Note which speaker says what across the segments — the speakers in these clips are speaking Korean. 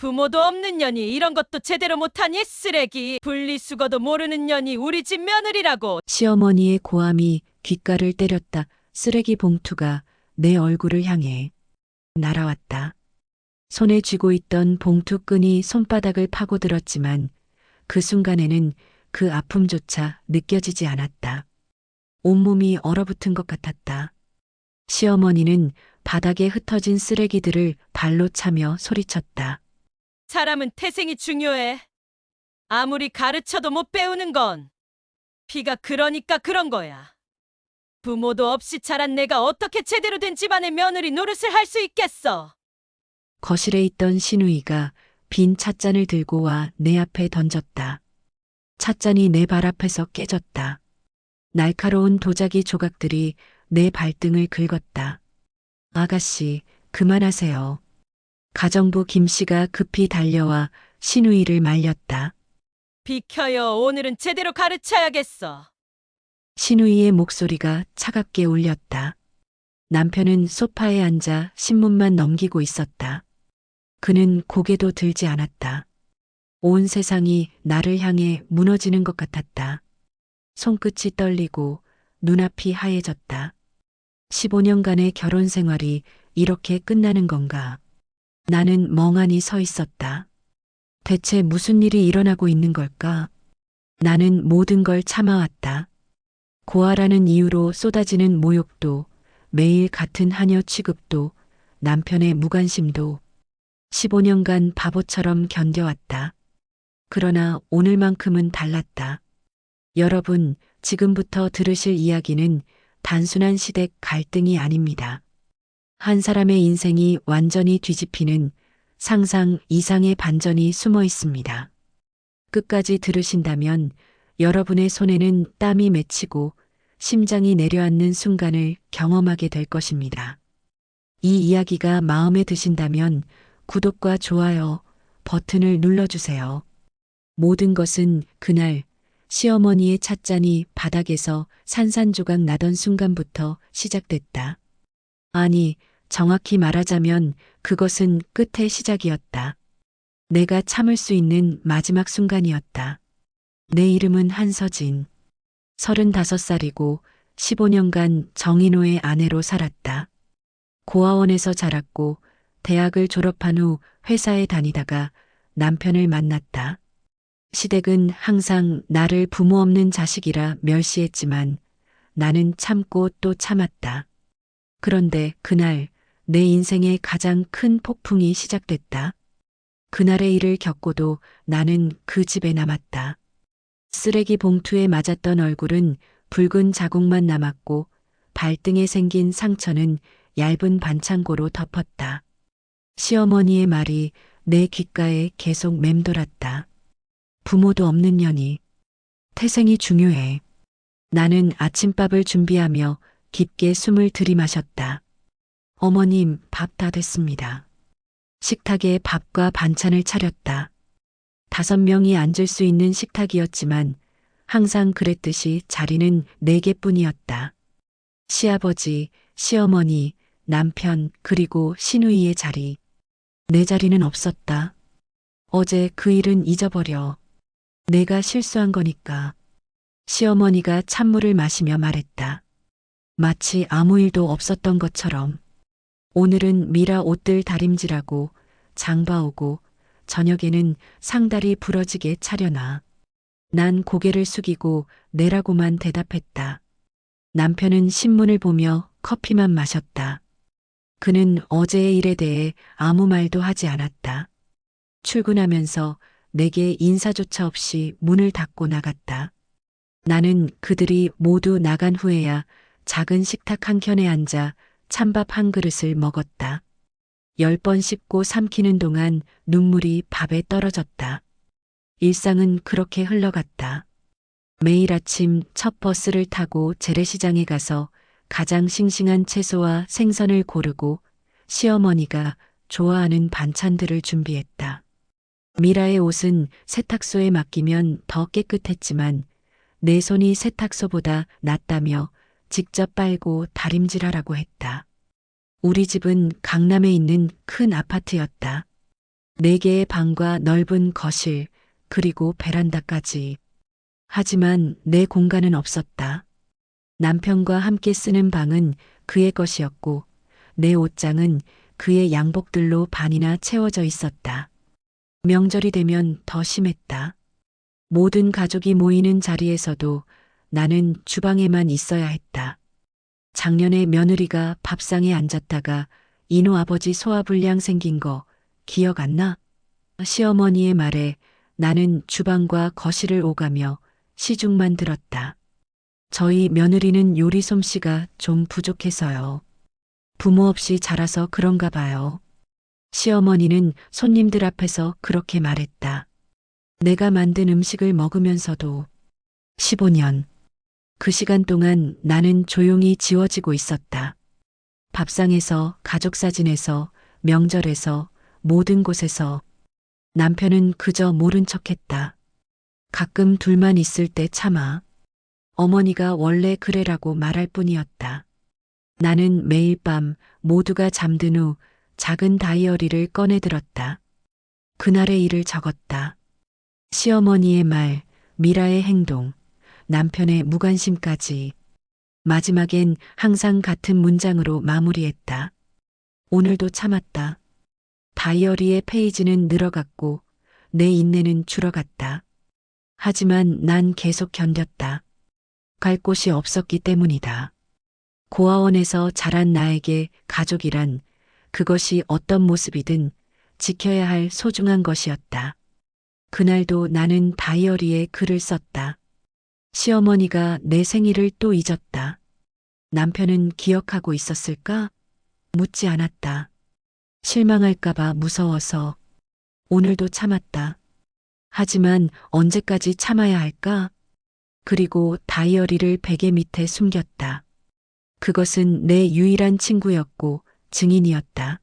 Speaker 1: 부모도 없는 년이 이런 것도 제대로 못하니 쓰레기. 분리수거도 모르는 년이 우리 집 며느리라고.
Speaker 2: 시어머니의 고함이 귓가를 때렸다. 쓰레기 봉투가 내 얼굴을 향해 날아왔다. 손에 쥐고 있던 봉투끈이 손바닥을 파고들었지만 그 순간에는 그 아픔조차 느껴지지 않았다. 온몸이 얼어붙은 것 같았다. 시어머니는 바닥에 흩어진 쓰레기들을 발로 차며 소리쳤다.
Speaker 1: 사람은 태생이 중요해. 아무리 가르쳐도 못 배우는 건 피가 그러니까 그런 거야. 부모도 없이 자란 내가 어떻게 제대로 된 집안의 며느리 노릇을 할 수 있겠어.
Speaker 2: 거실에 있던 시누이가 빈 찻잔을 들고 와 내 앞에 던졌다. 찻잔이 내 발 앞에서 깨졌다. 날카로운 도자기 조각들이 내 발등을 긁었다. 아가씨, 그만하세요. 가정부 김 씨가 급히 달려와 시누이를 말렸다.
Speaker 1: 비켜요. 오늘은 제대로 가르쳐야겠어.
Speaker 2: 시누이의 목소리가 차갑게 울렸다. 남편은 소파에 앉아 신문만 넘기고 있었다. 그는 고개도 들지 않았다. 온 세상이 나를 향해 무너지는 것 같았다. 손끝이 떨리고 눈앞이 하얘졌다. 15년간의 결혼 생활이 이렇게 끝나는 건가? 나는 멍하니 서 있었다. 대체 무슨 일이 일어나고 있는 걸까? 나는 모든 걸 참아왔다. 고아라는 이유로 쏟아지는 모욕도, 매일 같은 하녀 취급도, 남편의 무관심도 15년간 바보처럼 견뎌왔다. 그러나 오늘만큼은 달랐다. 여러분, 지금부터 들으실 이야기는 단순한 시댁 갈등이 아닙니다. 한 사람의 인생이 완전히 뒤집히는 상상 이상의 반전이 숨어 있습니다. 끝까지 들으신다면 여러분의 손에는 땀이 맺히고 심장이 내려앉는 순간을 경험하게 될 것입니다. 이 이야기가 마음에 드신다면 구독과 좋아요 버튼을 눌러주세요. 모든 것은 그날 시어머니의 찻잔이 바닥에서 산산조각 나던 순간부터 시작됐다. 아니, 정확히 말하자면 그것은 끝의 시작이었다. 내가 참을 수 있는 마지막 순간이었다. 내 이름은 한서진. 35살이고 15년간 정인호의 아내로 살았다. 고아원에서 자랐고 대학을 졸업한 후 회사에 다니다가 남편을 만났다. 시댁은 항상 나를 부모 없는 자식이라 멸시했지만 나는 참고 또 참았다. 그런데 그날 내 인생의 가장 큰 폭풍이 시작됐다. 그날의 일을 겪고도 나는 그 집에 남았다. 쓰레기 봉투에 맞았던 얼굴은 붉은 자국만 남았고 발등에 생긴 상처는 얇은 반창고로 덮었다. 시어머니의 말이 내 귓가에 계속 맴돌았다. 부모도 없는 년이 태생이 중요해. 나는 아침밥을 준비하며 깊게 숨을 들이마셨다. 어머님, 밥 다 됐습니다. 식탁에 밥과 반찬을 차렸다. 5명이 앉을 수 있는 식탁이었지만 항상 그랬듯이 자리는 4개뿐이었다. 시아버지, 시어머니, 남편, 그리고 시누이의 자리. 내 자리는 없었다. 어제 그 일은 잊어버려. 내가 실수한 거니까. 시어머니가 찬물을 마시며 말했다. 마치 아무 일도 없었던 것처럼. 오늘은 미라 옷들 다림질하고 장봐오고 저녁에는 상다리 부러지게 차려놔. 난 고개를 숙이고 내라고만 대답했다. 남편은 신문을 보며 커피만 마셨다. 그는 어제의 일에 대해 아무 말도 하지 않았다. 출근하면서 내게 인사조차 없이 문을 닫고 나갔다. 나는 그들이 모두 나간 후에야 작은 식탁 한켠에 앉아 찬밥 한 그릇을 먹었다. 10번 씹고 삼키는 동안 눈물이 밥에 떨어졌다. 일상은 그렇게 흘러갔다. 매일 아침 첫 버스를 타고 재래시장에 가서 가장 싱싱한 채소와 생선을 고르고 시어머니가 좋아하는 반찬들을 준비했다. 미라의 옷은 세탁소에 맡기면 더 깨끗했지만 내 손이 세탁소보다 낫다며 직접 빨고 다림질하라고 했다. 우리 집은 강남에 있는 큰 아파트였다. 4개의 방과 넓은 거실, 그리고 베란다까지. 하지만 내 공간은 없었다. 남편과 함께 쓰는 방은 그의 것이었고, 내 옷장은 그의 양복들로 반이나 채워져 있었다. 명절이 되면 더 심했다. 모든 가족이 모이는 자리에서도 나는 주방에만 있어야 했다. 작년에 며느리가 밥상에 앉았다가 이노 아버지 소화불량 생긴 거 기억 안 나? 시어머니의 말에 나는 주방과 거실을 오가며 시중만 들었다. 저희 며느리는 요리 솜씨가 좀 부족해서요. 부모 없이 자라서 그런가 봐요. 시어머니는 손님들 앞에서 그렇게 말했다. 내가 만든 음식을 먹으면서도 15년. 그 시간 동안 나는 조용히 지워지고 있었다. 밥상에서, 가족사진에서, 명절에서, 모든 곳에서 남편은 그저 모른 척했다. 가끔 둘만 있을 때 참아. 어머니가 원래 그래라고 말할 뿐이었다. 나는 매일 밤 모두가 잠든 후 작은 다이어리를 꺼내 들었다. 그날의 일을 적었다. 시어머니의 말, 미라의 행동, 남편의 무관심까지. 마지막엔 항상 같은 문장으로 마무리했다. 오늘도 참았다. 다이어리의 페이지는 늘어갔고 내 인내는 줄어갔다. 하지만 난 계속 견뎠다. 갈 곳이 없었기 때문이다. 고아원에서 자란 나에게 가족이란 그것이 어떤 모습이든 지켜야 할 소중한 것이었다. 그날도 나는 다이어리에 글을 썼다. 시어머니가 내 생일을 또 잊었다. 남편은 기억하고 있었을까? 묻지 않았다. 실망할까봐 무서워서. 오늘도 참았다. 하지만 언제까지 참아야 할까? 그리고 다이어리를 베개 밑에 숨겼다. 그것은 내 유일한 친구였고 증인이었다.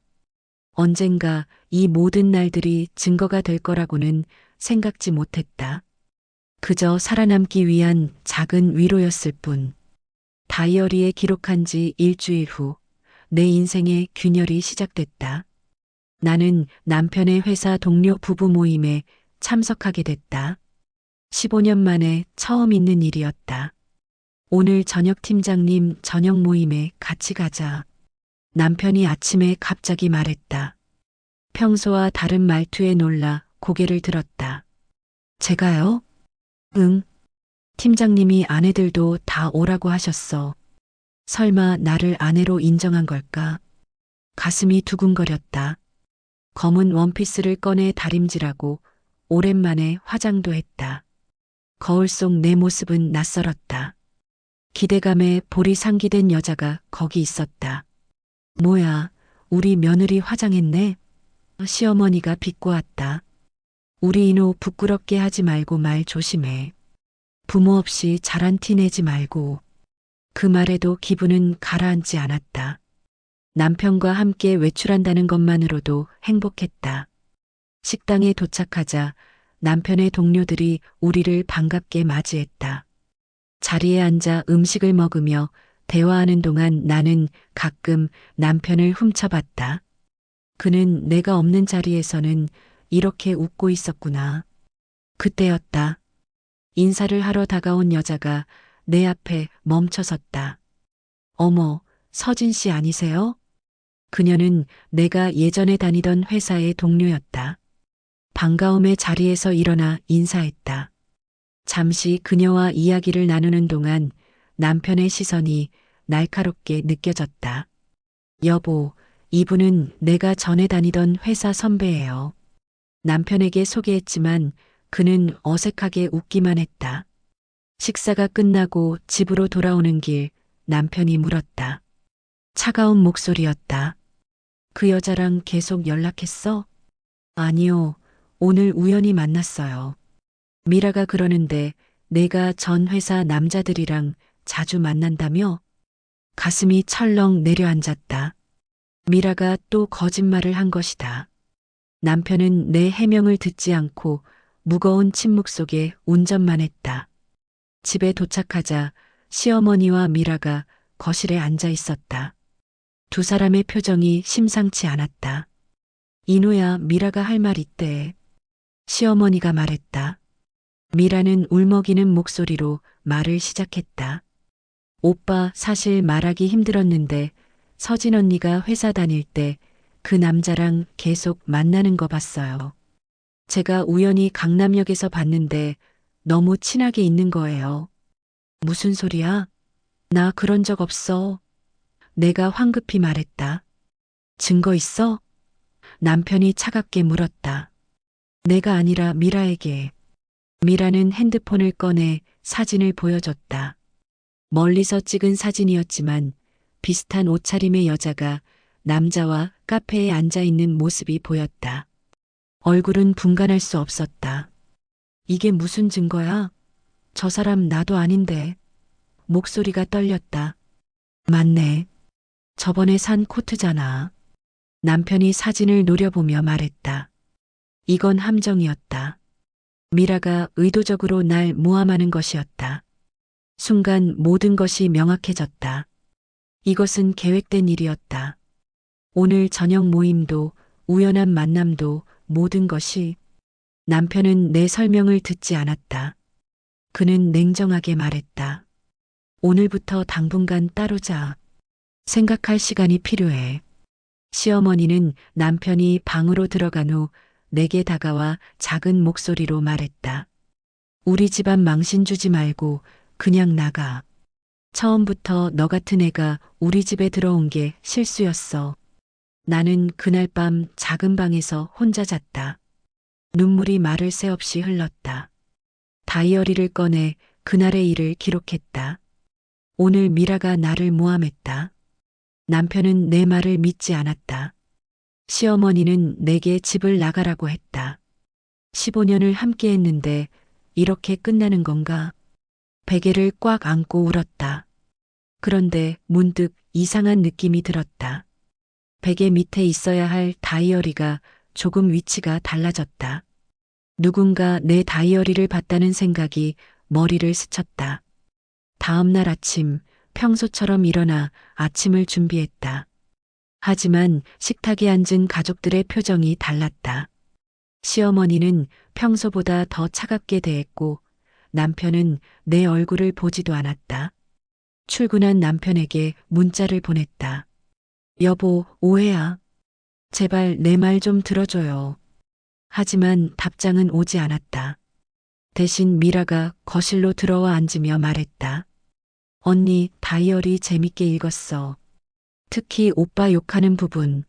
Speaker 2: 언젠가 이 모든 날들이 증거가 될 거라고는 생각지 못했다. 그저 살아남기 위한 작은 위로였을 뿐. 다이어리에 기록한 지 일주일 후 내 인생의 균열이 시작됐다. 나는 남편의 회사 동료 부부 모임에 참석하게 됐다. 15년 만에 처음 있는 일이었다. 오늘 저녁 팀장님 저녁 모임에 같이 가자. 남편이 아침에 갑자기 말했다. 평소와 다른 말투에 놀라 고개를 들었다. 제가요? 응. 팀장님이 아내들도 다 오라고 하셨어. 설마 나를 아내로 인정한 걸까? 가슴이 두근거렸다. 검은 원피스를 꺼내 다림질하고 오랜만에 화장도 했다. 거울 속 내 모습은 낯설었다. 기대감에 볼이 상기된 여자가 거기 있었다. 뭐야, 우리 며느리 화장했네? 시어머니가 비꼬았다. 우리 이노 부끄럽게 하지 말고 말 조심해. 부모 없이 자란 티 내지 말고. 그 말에도 기분은 가라앉지 않았다. 남편과 함께 외출한다는 것만으로도 행복했다. 식당에 도착하자 남편의 동료들이 우리를 반갑게 맞이했다. 자리에 앉아 음식을 먹으며 대화하는 동안 나는 가끔 남편을 훔쳐봤다. 그는 내가 없는 자리에서는 이렇게 웃고 있었구나. 그때였다. 인사를 하러 다가온 여자가 내 앞에 멈춰섰다. 어머, 서진 씨 아니세요? 그녀는 내가 예전에 다니던 회사의 동료였다. 반가움에 자리에서 일어나 인사했다. 잠시 그녀와 이야기를 나누는 동안 남편의 시선이 날카롭게 느껴졌다. 여보, 이분은 내가 전에 다니던 회사 선배예요. 남편에게 소개했지만 그는 어색하게 웃기만 했다. 식사가 끝나고 집으로 돌아오는 길 남편이 물었다. 차가운 목소리였다. 그 여자랑 계속 연락했어? 아니요. 오늘 우연히 만났어요. 미라가 그러는데 내가 전 회사 남자들이랑 자주 만난다며? 가슴이 철렁 내려앉았다. 미라가 또 거짓말을 한 것이다. 남편은 내 해명을 듣지 않고 무거운 침묵 속에 운전만 했다. 집에 도착하자 시어머니와 미라가 거실에 앉아 있었다. 두 사람의 표정이 심상치 않았다. 인우야, 미라가 할 말 있대. 시어머니가 말했다. 미라는 울먹이는 목소리로 말을 시작했다. 오빠, 사실 말하기 힘들었는데 서진 언니가 회사 다닐 때 그 남자랑 계속 만나는 거 봤어요. 제가 우연히 강남역에서 봤는데 너무 친하게 있는 거예요. 무슨 소리야? 나 그런 적 없어. 내가 황급히 말했다. 증거 있어? 남편이 차갑게 물었다. 내가 아니라 미라에게. 미라는 핸드폰을 꺼내 사진을 보여줬다. 멀리서 찍은 사진이었지만 비슷한 옷차림의 여자가 남자와 카페에 앉아 있는 모습이 보였다. 얼굴은 분간할 수 없었다. 이게 무슨 증거야? 저 사람 나도 아닌데. 목소리가 떨렸다. 맞네. 저번에 산 코트잖아. 남편이 사진을 노려보며 말했다. 이건 함정이었다. 미라가 의도적으로 날 모함하는 것이었다. 순간 모든 것이 명확해졌다. 이것은 계획된 일이었다. 오늘 저녁 모임도 우연한 만남도 모든 것이. 남편은 내 설명을 듣지 않았다. 그는 냉정하게 말했다. 오늘부터 당분간 따로 자. 생각할 시간이 필요해. 시어머니는 남편이 방으로 들어간 후 내게 다가와 작은 목소리로 말했다. 우리 집안 망신 주지 말고 그냥 나가. 처음부터 너 같은 애가 우리 집에 들어온 게 실수였어. 나는 그날 밤 작은 방에서 혼자 잤다. 눈물이 마를 새 없이 흘렀다. 다이어리를 꺼내 그날의 일을 기록했다. 오늘 미라가 나를 모함했다. 남편은 내 말을 믿지 않았다. 시어머니는 내게 집을 나가라고 했다. 15년을 함께 했는데 이렇게 끝나는 건가? 베개를 꽉 안고 울었다. 그런데 문득 이상한 느낌이 들었다. 베개 밑에 있어야 할 다이어리가 조금 위치가 달라졌다. 누군가 내 다이어리를 봤다는 생각이 머리를 스쳤다. 다음 날 아침, 평소처럼 일어나 아침을 준비했다. 하지만 식탁에 앉은 가족들의 표정이 달랐다. 시어머니는 평소보다 더 차갑게 대했고 남편은 내 얼굴을 보지도 않았다. 출근한 남편에게 문자를 보냈다. 여보, 오해야. 제발 내 말 좀 들어줘요. 하지만 답장은 오지 않았다. 대신 미라가 거실로 들어와 앉으며 말했다. 언니, 다이어리 재밌게 읽었어. 특히 오빠 욕하는 부분.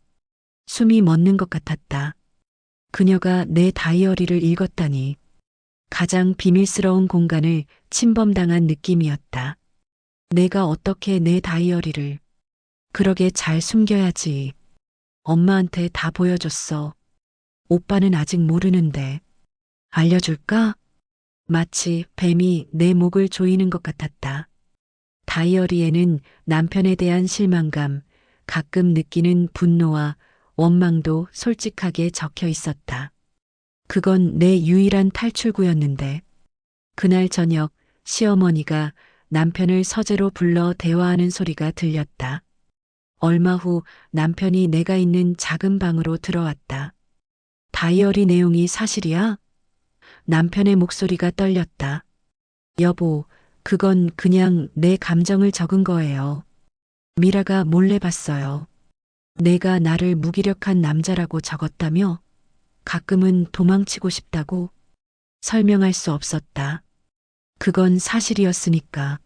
Speaker 2: 숨이 멎는 것 같았다. 그녀가 내 다이어리를 읽었다니. 가장 비밀스러운 공간을 침범당한 느낌이었다. 내가 어떻게 내 다이어리를. 그러게 잘 숨겨야지. 엄마한테 다 보여줬어. 오빠는 아직 모르는데. 알려줄까? 마치 뱀이 내 목을 조이는 것 같았다. 다이어리에는 남편에 대한 실망감, 가끔 느끼는 분노와 원망도 솔직하게 적혀 있었다. 그건 내 유일한 탈출구였는데. 그날 저녁 시어머니가 남편을 서재로 불러 대화하는 소리가 들렸다. 얼마 후 남편이 내가 있는 작은 방으로 들어왔다. 다이어리 내용이 사실이야? 남편의 목소리가 떨렸다. 여보, 그건 그냥 내 감정을 적은 거예요. 미라가 몰래 봤어요. 내가 나를 무기력한 남자라고 적었다며? 가끔은 도망치고 싶다고? 설명할 수 없었다. 그건 사실이었으니까.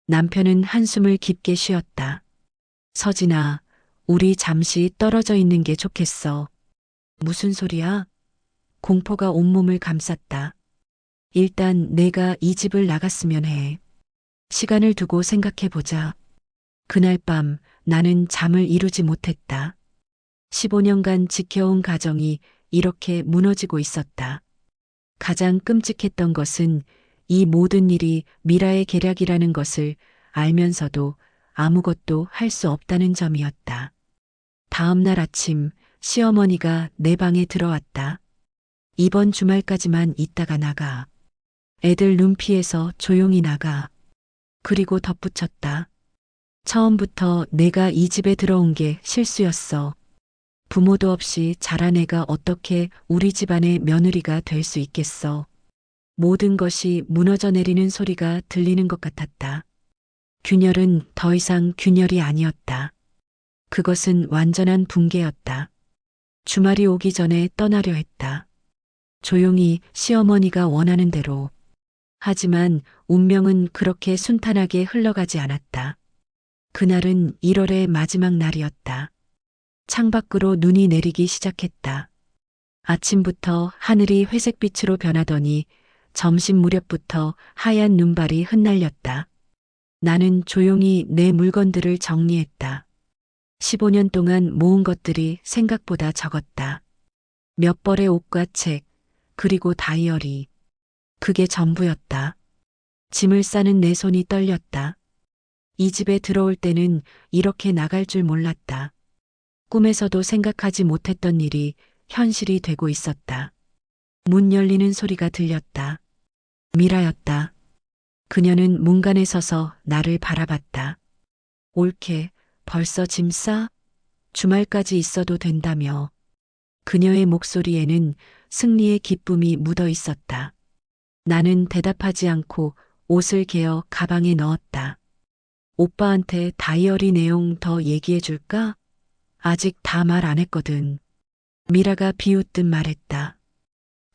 Speaker 2: 남편은 한숨을 깊게 쉬었다. 서진아, 우리 잠시 떨어져 있는 게 좋겠어. 무슨 소리야? 공포가 온몸을 감쌌다. 일단 내가 이 집을 나갔으면 해. 시간을 두고 생각해보자. 그날 밤 나는 잠을 이루지 못했다. 15년간 지켜온 가정이 이렇게 무너지고 있었다. 가장 끔찍했던 것은 이 모든 일이 미라의 계략이라는 것을 알면서도 아무것도 할 수 없다는 점이었다. 다음 날 아침 시어머니가 내 방에 들어왔다. 이번 주말까지만 있다가 나가. 애들 눈피해서 조용히 나가. 그리고 덧붙였다. 처음부터 내가 이 집에 들어온 게 실수였어. 부모도 없이 자란 애가 어떻게 우리 집안의 며느리가 될 수 있겠어. 모든 것이 무너져 내리는 소리가 들리는 것 같았다. 균열은 더 이상 균열이 아니었다. 그것은 완전한 붕괴였다. 주말이 오기 전에 떠나려 했다. 조용히 시어머니가 원하는 대로. 하지만 운명은 그렇게 순탄하게 흘러가지 않았다. 그날은 1월의 마지막 날이었다. 창밖으로 눈이 내리기 시작했다. 아침부터 하늘이 회색빛으로 변하더니 점심 무렵부터 하얀 눈발이 흩날렸다. 나는 조용히 내 물건들을 정리했다. 15년 동안 모은 것들이 생각보다 적었다. 몇 벌의 옷과 책, 그리고 다이어리. 그게 전부였다. 짐을 싸는 내 손이 떨렸다. 이 집에 들어올 때는 이렇게 나갈 줄 몰랐다. 꿈에서도 생각하지 못했던 일이 현실이 되고 있었다. 문 열리는 소리가 들렸다. 미라였다. 그녀는 문간에 서서 나를 바라봤다. 옳게 벌써 짐 싸? 주말까지 있어도 된다며. 그녀의 목소리에는 승리의 기쁨이 묻어 있었다. 나는 대답하지 않고 옷을 개어 가방에 넣었다. 오빠한테 다이어리 내용 더 얘기해 줄까? 아직 다 말 안 했거든. 미라가 비웃듯 말했다.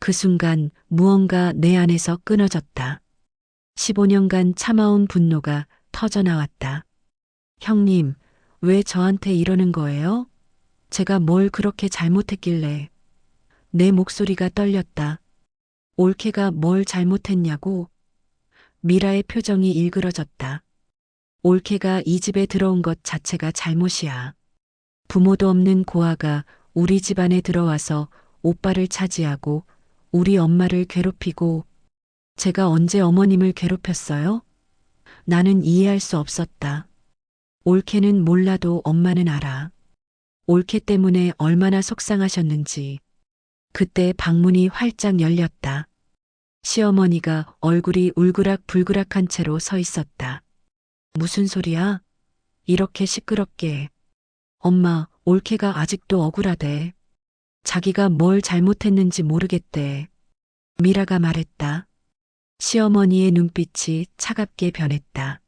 Speaker 2: 그 순간 무언가 내 안에서 끊어졌다. 15년간 참아온 분노가 터져나왔다. 형님, 왜 저한테 이러는 거예요? 제가 뭘 그렇게 잘못했길래. 내 목소리가 떨렸다. 올케가 뭘 잘못했냐고? 미라의 표정이 일그러졌다. 올케가 이 집에 들어온 것 자체가 잘못이야. 부모도 없는 고아가 우리 집안에 들어와서 오빠를 차지하고 우리 엄마를 괴롭히고. 제가 언제 어머님을 괴롭혔어요? 나는 이해할 수 없었다. 올케는 몰라도 엄마는 알아. 올케 때문에 얼마나 속상하셨는지. 그때 방문이 활짝 열렸다. 시어머니가 얼굴이 울그락불그락한 채로 서 있었다. 무슨 소리야? 이렇게 시끄럽게. 엄마, 올케가 아직도 억울하대. 자기가 뭘 잘못했는지 모르겠대. 미라가 말했다. 시어머니의 눈빛이 차갑게 변했다.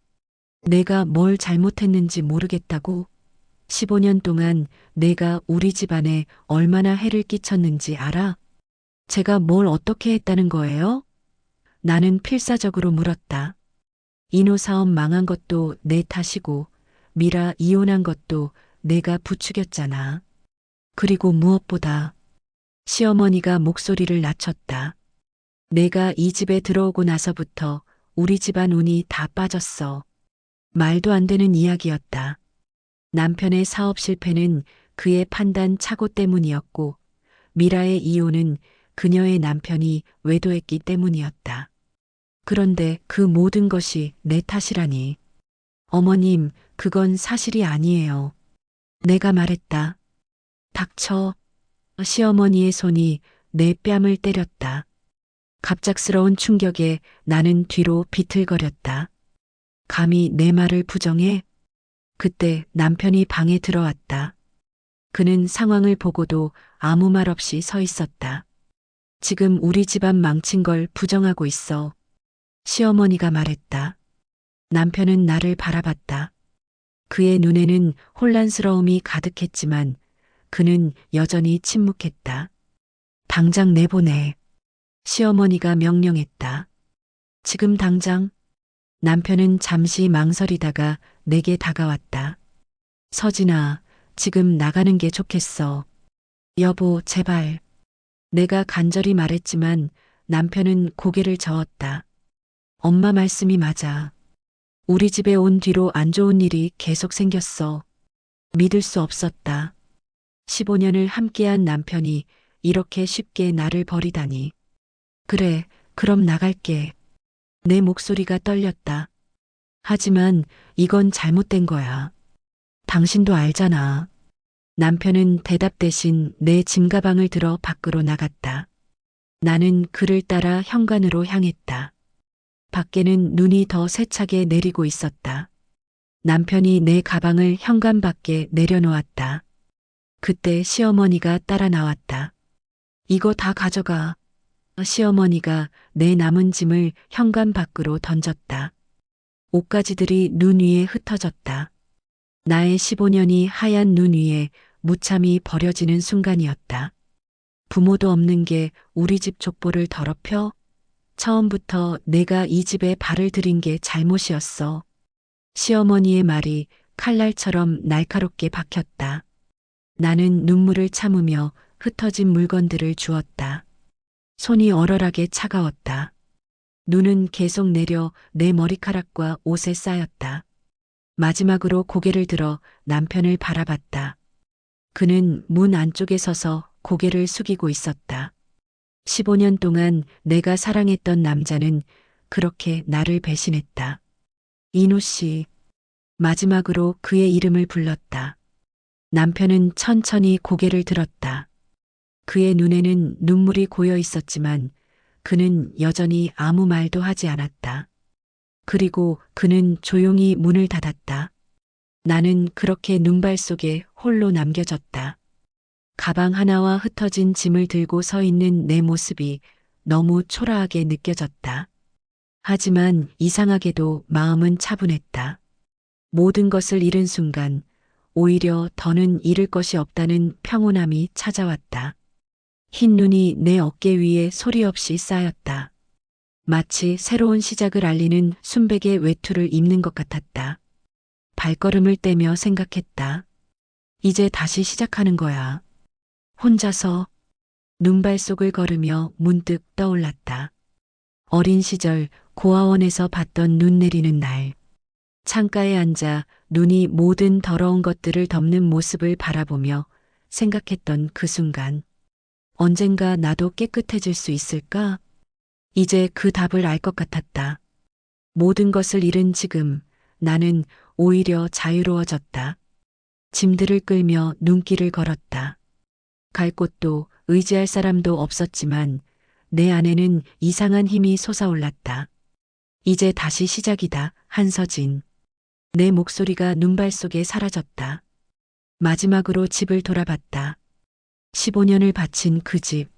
Speaker 2: 내가 뭘 잘못했는지 모르겠다고? 15년 동안 내가 우리 집안에 얼마나 해를 끼쳤는지 알아? 제가 뭘 어떻게 했다는 거예요? 나는 필사적으로 물었다. 인호 사업 망한 것도 내 탓이고 미라 이혼한 것도 내가 부추겼잖아. 그리고 무엇보다 시어머니가 목소리를 낮췄다. 내가 이 집에 들어오고 나서부터 우리 집안 운이 다 빠졌어. 말도 안 되는 이야기였다. 남편의 사업 실패는 그의 판단 착오 때문이었고 미라의 이혼은 그녀의 남편이 외도했기 때문이었다. 그런데 그 모든 것이 내 탓이라니. 어머님, 그건 사실이 아니에요. 내가 말했다. 닥쳐. 시어머니의 손이 내 뺨을 때렸다. 갑작스러운 충격에 나는 뒤로 비틀거렸다. 감히 내 말을 부정해? 그때 남편이 방에 들어왔다. 그는 상황을 보고도 아무 말 없이 서 있었다. 지금 우리 집안 망친 걸 부정하고 있어. 시어머니가 말했다. 남편은 나를 바라봤다. 그의 눈에는 혼란스러움이 가득했지만 그는 여전히 침묵했다. 당장 내보내. 시어머니가 명령했다. 지금 당장. 남편은 잠시 망설이다가 내게 다가왔다. 서진아, 지금 나가는 게 좋겠어. 여보, 제발. 내가 간절히 말했지만 남편은 고개를 저었다. 엄마 말씀이 맞아. 우리 집에 온 뒤로 안 좋은 일이 계속 생겼어. 믿을 수 없었다. 15년을 함께한 남편이 이렇게 쉽게 나를 버리다니. 그래, 그럼 나갈게. 내 목소리가 떨렸다. 하지만 이건 잘못된 거야. 당신도 알잖아. 남편은 대답 대신 내 짐가방을 들어 밖으로 나갔다. 나는 그를 따라 현관으로 향했다. 밖에는 눈이 더 세차게 내리고 있었다. 남편이 내 가방을 현관 밖에 내려놓았다. 그때 시어머니가 따라 나왔다. 이거 다 가져가. 시어머니가 내 남은 짐을 현관 밖으로 던졌다. 옷가지들이 눈 위에 흩어졌다. 나의 15년이 하얀 눈 위에 무참히 버려지는 순간이었다. 부모도 없는 게 우리 집 족보를 더럽혀? 처음부터 내가 이 집에 발을 들인 게 잘못이었어. 시어머니의 말이 칼날처럼 날카롭게 박혔다. 나는 눈물을 참으며 흩어진 물건들을 주었다. 손이 얼얼하게 차가웠다. 눈은 계속 내려 내 머리카락과 옷에 쌓였다. 마지막으로 고개를 들어 남편을 바라봤다. 그는 문 안쪽에 서서 고개를 숙이고 있었다. 15년 동안 내가 사랑했던 남자는 그렇게 나를 배신했다. 인우 씨. 마지막으로 그의 이름을 불렀다. 남편은 천천히 고개를 들었다. 그의 눈에는 눈물이 고여 있었지만 그는 여전히 아무 말도 하지 않았다. 그리고 그는 조용히 문을 닫았다. 나는 그렇게 눈발 속에 홀로 남겨졌다. 가방 하나와 흩어진 짐을 들고 서 있는 내 모습이 너무 초라하게 느껴졌다. 하지만 이상하게도 마음은 차분했다. 모든 것을 잃은 순간 오히려 더는 잃을 것이 없다는 평온함이 찾아왔다. 흰 눈이 내 어깨 위에 소리 없이 쌓였다. 마치 새로운 시작을 알리는 순백의 외투를 입는 것 같았다. 발걸음을 떼며 생각했다. 이제 다시 시작하는 거야. 혼자서 눈발 속을 걸으며 문득 떠올랐다. 어린 시절 고아원에서 봤던 눈 내리는 날. 창가에 앉아 눈이 모든 더러운 것들을 덮는 모습을 바라보며 생각했던 그 순간. 언젠가 나도 깨끗해질 수 있을까? 이제 그 답을 알 것 같았다. 모든 것을 잃은 지금 나는 오히려 자유로워졌다. 짐들을 끌며 눈길을 걸었다. 갈 곳도 의지할 사람도 없었지만 내 안에는 이상한 힘이 솟아올랐다. 이제 다시 시작이다, 한서진. 내 목소리가 눈발 속에 사라졌다. 마지막으로 집을 돌아봤다. 15년을 바친 그 집.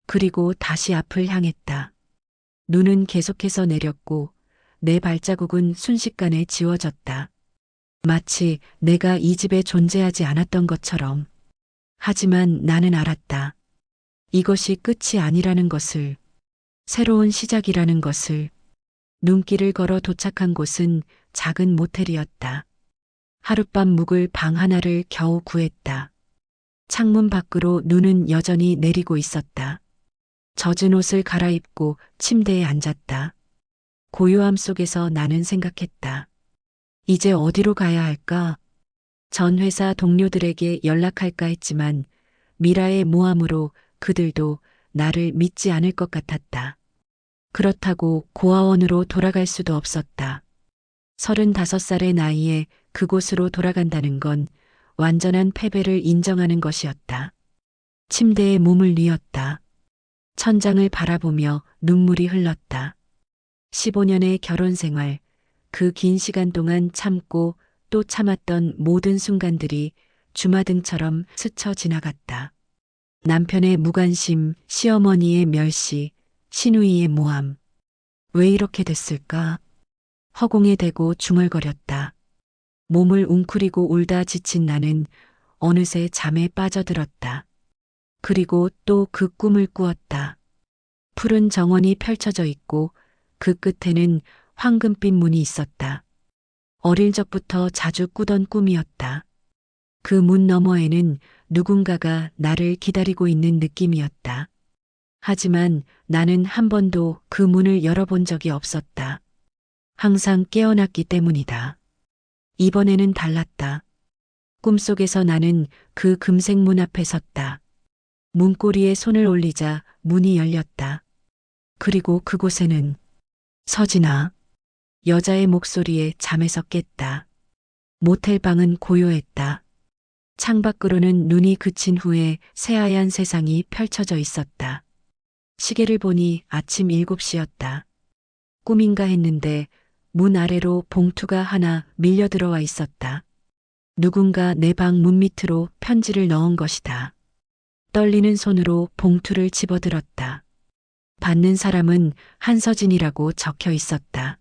Speaker 2: 그리고 다시 앞을 향했다. 눈은 계속해서 내렸고 내 발자국은 순식간에 지워졌다. 마치 내가 이 집에 존재하지 않았던 것처럼. 하지만 나는 알았다. 이것이 끝이 아니라는 것을, 새로운 시작이라는 것을. 눈길을 걸어 도착한 곳은 작은 모텔이었다. 하룻밤 묵을 방 하나를 겨우 구했다. 창문 밖으로 눈은 여전히 내리고 있었다. 젖은 옷을 갈아입고 침대에 앉았다. 고요함 속에서 나는 생각했다. 이제 어디로 가야 할까? 전 회사 동료들에게 연락할까 했지만 미라의 모함으로 그들도 나를 믿지 않을 것 같았다. 그렇다고 고아원으로 돌아갈 수도 없었다. 35살의 나이에 그곳으로 돌아간다는 건 완전한 패배를 인정하는 것이었다. 침대에 몸을 뉘었다. 천장을 바라보며 눈물이 흘렀다. 15년의 결혼 생활, 그 긴 시간 동안 참고 또 참았던 모든 순간들이 주마등처럼 스쳐 지나갔다. 남편의 무관심, 시어머니의 멸시, 시누이의 모함. 왜 이렇게 됐을까? 허공에 대고 중얼거렸다. 몸을 웅크리고 울다 지친 나는 어느새 잠에 빠져들었다. 그리고 또 그 꿈을 꾸었다. 푸른 정원이 펼쳐져 있고 그 끝에는 황금빛 문이 있었다. 어릴 적부터 자주 꾸던 꿈이었다. 그 문 너머에는 누군가가 나를 기다리고 있는 느낌이었다. 하지만 나는 한 번도 그 문을 열어본 적이 없었다. 항상 깨어났기 때문이다. 이번에는 달랐다. 꿈속에서 나는 그 금색 문 앞에 섰다. 문고리에 손을 올리자 문이 열렸다. 그리고 그곳에는 서진아. 여자의 목소리에 잠에서 깼다. 모텔 방은 고요했다. 창밖으로는 눈이 그친 후에 새하얀 세상이 펼쳐져 있었다. 시계를 보니 아침 7시였다. 꿈인가 했는데 문 아래로 봉투가 하나 밀려 들어와 있었다. 누군가 내 방 문 밑으로 편지를 넣은 것이다. 떨리는 손으로 봉투를 집어들었다. 받는 사람은 한서진이라고 적혀 있었다.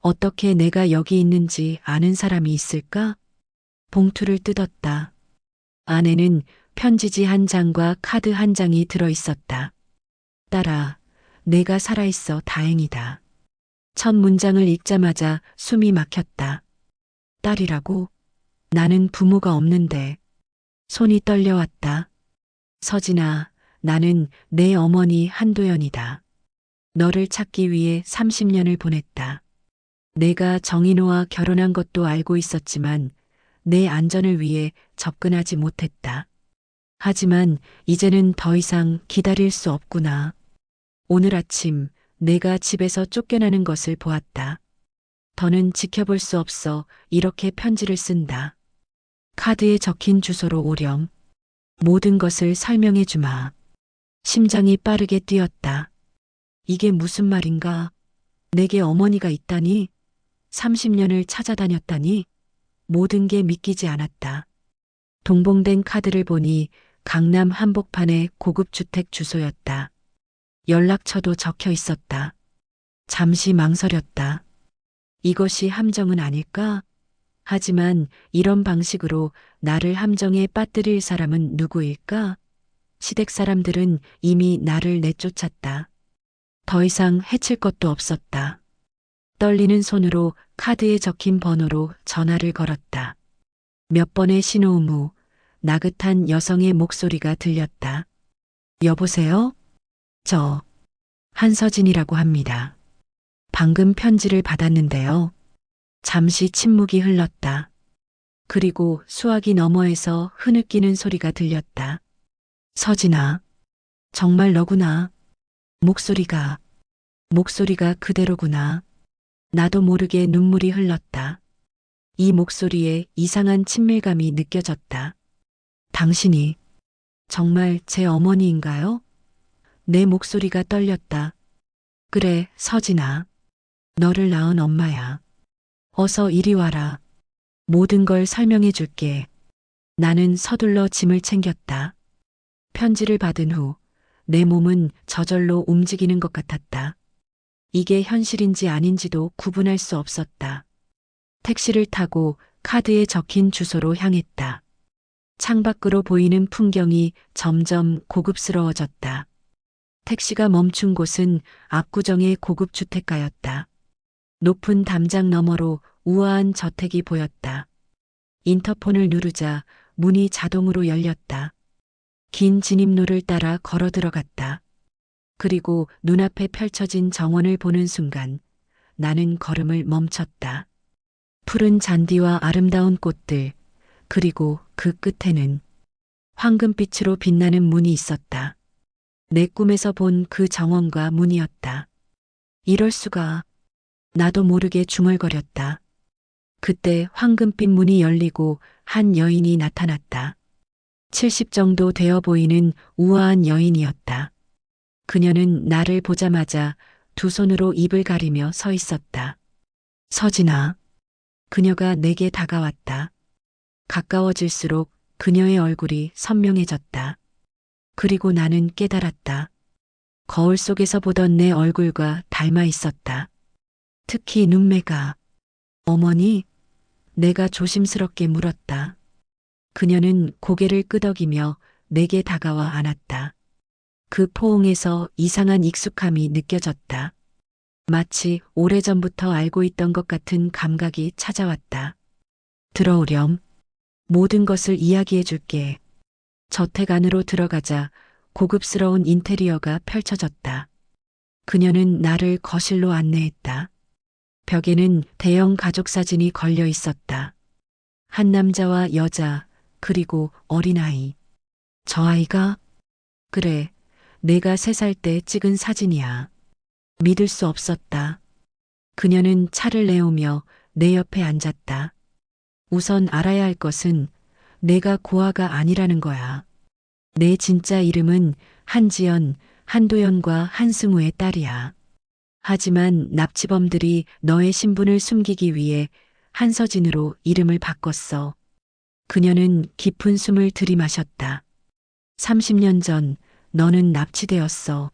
Speaker 2: 어떻게 내가 여기 있는지 아는 사람이 있을까? 봉투를 뜯었다. 안에는 편지지 한 장과 카드 한 장이 들어 있었다. 딸아, 내가 살아있어 다행이다. 첫 문장을 읽자마자 숨이 막혔다. 딸이라고? 나는 부모가 없는데. 손이 떨려왔다. 서진아, 나는 내 어머니 한도연이다. 너를 찾기 위해 30년을 보냈다. 내가 정인호와 결혼한 것도 알고 있었지만 내 안전을 위해 접근하지 못했다. 하지만 이제는 더 이상 기다릴 수 없구나. 오늘 아침 내가 집에서 쫓겨나는 것을 보았다. 더는 지켜볼 수 없어 이렇게 편지를 쓴다. 카드에 적힌 주소로 오렴. 모든 것을 설명해 주마. 심장이 빠르게 뛰었다. 이게 무슨 말인가? 내게 어머니가 있다니? 30년을 찾아다녔다니? 모든 게 믿기지 않았다. 동봉된 카드를 보니 강남 한복판의 고급 주택 주소였다. 연락처도 적혀 있었다. 잠시 망설였다. 이것이 함정은 아닐까? 하지만 이런 방식으로 나를 함정에 빠뜨릴 사람은 누구일까? 시댁 사람들은 이미 나를 내쫓았다. 더 이상 해칠 것도 없었다. 떨리는 손으로 카드에 적힌 번호로 전화를 걸었다. 몇 번의 신호음 후 나긋한 여성의 목소리가 들렸다. 여보세요? 저 한서진이라고 합니다. 방금 편지를 받았는데요. 잠시 침묵이 흘렀다. 그리고 수화기 너머에서 흐느끼는 소리가 들렸다. 서진아, 정말 너구나. 목소리가 그대로구나. 나도 모르게 눈물이 흘렀다. 이 목소리에 이상한 친밀감이 느껴졌다. 당신이 정말 제 어머니인가요? 내 목소리가 떨렸다. 그래, 서진아. 너를 낳은 엄마야. 어서 이리 와라. 모든 걸 설명해 줄게. 나는 서둘러 짐을 챙겼다. 편지를 받은 후 내 몸은 저절로 움직이는 것 같았다. 이게 현실인지 아닌지도 구분할 수 없었다. 택시를 타고 카드에 적힌 주소로 향했다. 창밖으로 보이는 풍경이 점점 고급스러워졌다. 택시가 멈춘 곳은 압구정의 고급 주택가였다. 높은 담장 너머로 우아한 저택이 보였다. 인터폰을 누르자 문이 자동으로 열렸다. 긴 진입로를 따라 걸어 들어갔다. 그리고 눈앞에 펼쳐진 정원을 보는 순간 나는 걸음을 멈췄다. 푸른 잔디와 아름다운 꽃들, 그리고 그 끝에는 황금빛으로 빛나는 문이 있었다. 내 꿈에서 본 그 정원과 문이었다. 이럴 수가. 나도 모르게 중얼거렸다. 그때 황금빛 문이 열리고 한 여인이 나타났다. 70 정도 되어 보이는 우아한 여인이었다. 그녀는 나를 보자마자 두 손으로 입을 가리며 서 있었다. 서진아. 그녀가 내게 다가왔다. 가까워질수록 그녀의 얼굴이 선명해졌다. 그리고 나는 깨달았다. 거울 속에서 보던 내 얼굴과 닮아 있었다. 특히 눈매가. 어머니? 내가 조심스럽게 물었다. 그녀는 고개를 끄덕이며 내게 다가와 안았다. 그 포옹에서 이상한 익숙함이 느껴졌다. 마치 오래전부터 알고 있던 것 같은 감각이 찾아왔다. 들어오렴. 모든 것을 이야기해 줄게. 저택 안으로 들어가자 고급스러운 인테리어가 펼쳐졌다. 그녀는 나를 거실로 안내했다. 벽에는 대형 가족 사진이 걸려 있었다. 한 남자와 여자, 그리고 어린아이. 저 아이가? 그래, 내가 3살 때 찍은 사진이야. 믿을 수 없었다. 그녀는 차를 내오며 내 옆에 앉았다. 우선 알아야 할 것은 내가 고아가 아니라는 거야. 내 진짜 이름은 한지연, 한도연과 한승우의 딸이야. 하지만 납치범들이 너의 신분을 숨기기 위해 한서진으로 이름을 바꿨어. 그녀는 깊은 숨을 들이마셨다. 30년 전 너는 납치되었어.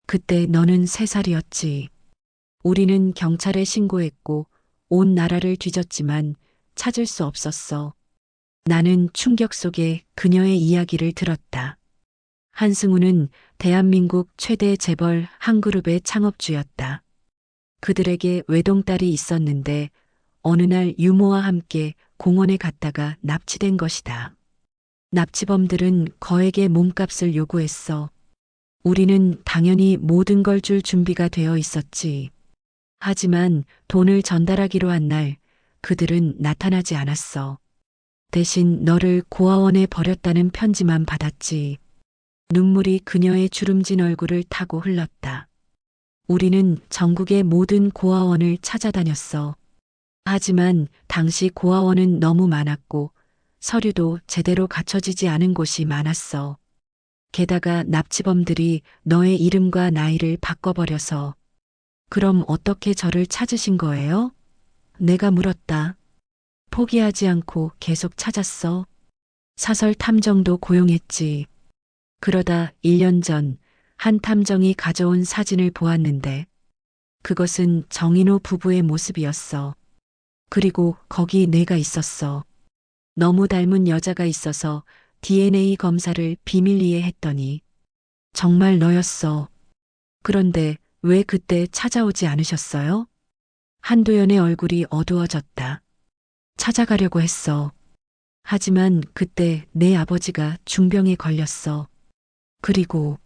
Speaker 2: 그때 너는 3살이었지. 우리는 경찰에 신고했고 온 나라를 뒤졌지만 찾을 수 없었어. 나는 충격 속에 그녀의 이야기를 들었다. 한승우는 대한민국 최대 재벌 한 그룹의 창업주였다. 그들에게 외동딸이 있었는데 어느 날 유모와 함께 공원에 갔다가 납치된 것이다. 납치범들은 거액의 몸값을 요구했어. 우리는 당연히 모든 걸 줄 준비가 되어 있었지. 하지만 돈을 전달하기로 한 날 그들은 나타나지 않았어. 대신 너를 고아원에 버렸다는 편지만 받았지. 눈물이 그녀의 주름진 얼굴을 타고 흘렀다. 우리는 전국의 모든 고아원을 찾아다녔어. 하지만 당시 고아원은 너무 많았고 서류도 제대로 갖춰지지 않은 곳이 많았어. 게다가 납치범들이 너의 이름과 나이를 바꿔버려서. 그럼 어떻게 저를 찾으신 거예요? 내가 물었다. 포기하지 않고 계속 찾았어. 사설 탐정도 고용했지. 그러다 1년 전 한 탐정이 가져온 사진을 보았는데 그것은 정인호 부부의 모습이었어. 그리고 거기 내가 있었어. 너무 닮은 여자가 있어서 DNA 검사를 비밀리에 했더니 정말 너였어. 그런데 왜 그때 찾아오지 않으셨어요? 한도연의 얼굴이 어두워졌다. 찾아가려고 했어. 하지만 그때 내 아버지가 중병에 걸렸어. 그리고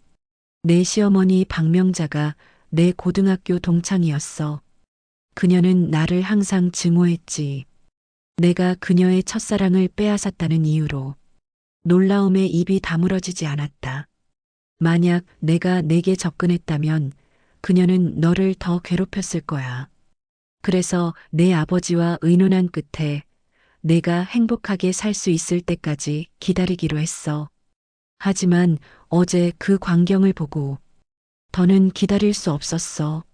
Speaker 2: 내 시어머니 박명자가 내 고등학교 동창이었어. 그녀는 나를 항상 증오했지. 내가 그녀의 첫사랑을 빼앗았다는 이유로. 놀라움에 입이 다물어지지 않았다. 만약 내가 내게 접근했다면 그녀는 너를 더 괴롭혔을 거야. 그래서 내 아버지와 의논한 끝에 내가 행복하게 살 수 있을 때까지 기다리기로 했어. 하지만 어제 그 광경을 보고 더는 기다릴 수 없었어.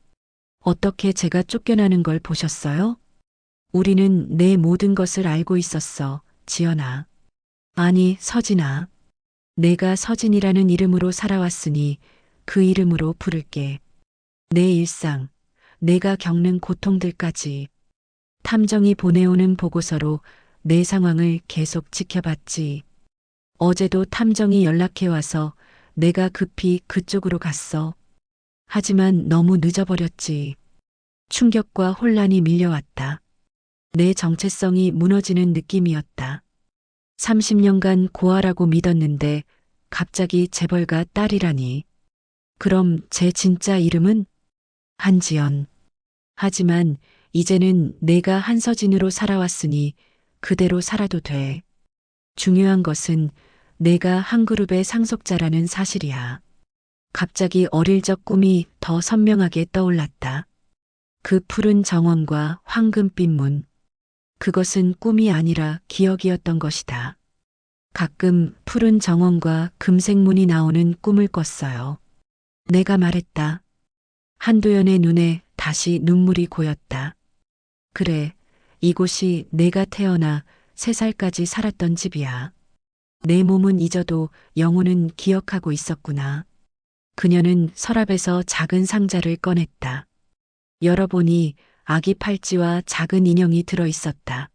Speaker 2: 어떻게 제가 쫓겨나는 걸 보셨어요? 우리는 내 모든 것을 알고 있었어, 지연아. 아니, 서진아. 내가 서진이라는 이름으로 살아왔으니 그 이름으로 부를게. 내 일상, 내가 겪는 고통들까지. 탐정이 보내오는 보고서로 내 상황을 계속 지켜봤지. 어제도 탐정이 연락해와서 내가 급히 그쪽으로 갔어. 하지만 너무 늦어버렸지. 충격과 혼란이 밀려왔다. 내 정체성이 무너지는 느낌이었다. 30년간 고아라고 믿었는데 갑자기 재벌가 딸이라니. 그럼 제 진짜 이름은? 한지연. 하지만 이제는 내가 한서진으로 살아왔으니 그대로 살아도 돼. 중요한 것은 내가 한 그룹의 상속자라는 사실이야. 갑자기 어릴 적 꿈이 더 선명하게 떠올랐다. 그 푸른 정원과 황금빛 문. 그것은 꿈이 아니라 기억이었던 것이다. 가끔 푸른 정원과 금색 문이 나오는 꿈을 꿨어요. 내가 말했다. 한도연의 눈에 다시 눈물이 고였다. 그래, 이곳이 내가 태어나 3살까지 살았던 집이야. 내 몸은 잊어도 영혼은 기억하고 있었구나. 그녀는 서랍에서 작은 상자를 꺼냈다. 열어보니 아기 팔찌와 작은 인형이 들어 있었다.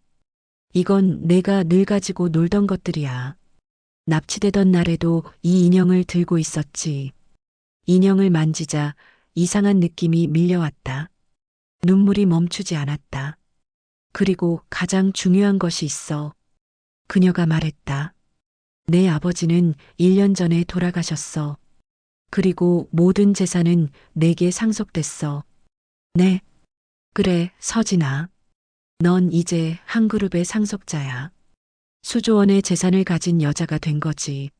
Speaker 2: 이건 내가 늘 가지고 놀던 것들이야. 납치되던 날에도 이 인형을 들고 있었지. 인형을 만지자 이상한 느낌이 밀려왔다. 눈물이 멈추지 않았다. 그리고 가장 중요한 것이 있어. 그녀가 말했다. 내 아버지는 1년 전에 돌아가셨어. 그리고 모든 재산은 내게 상속됐어. 네. 그래, 서진아. 넌 이제 한 그룹의 상속자야. 수조원의 재산을 가진 여자가 된 거지.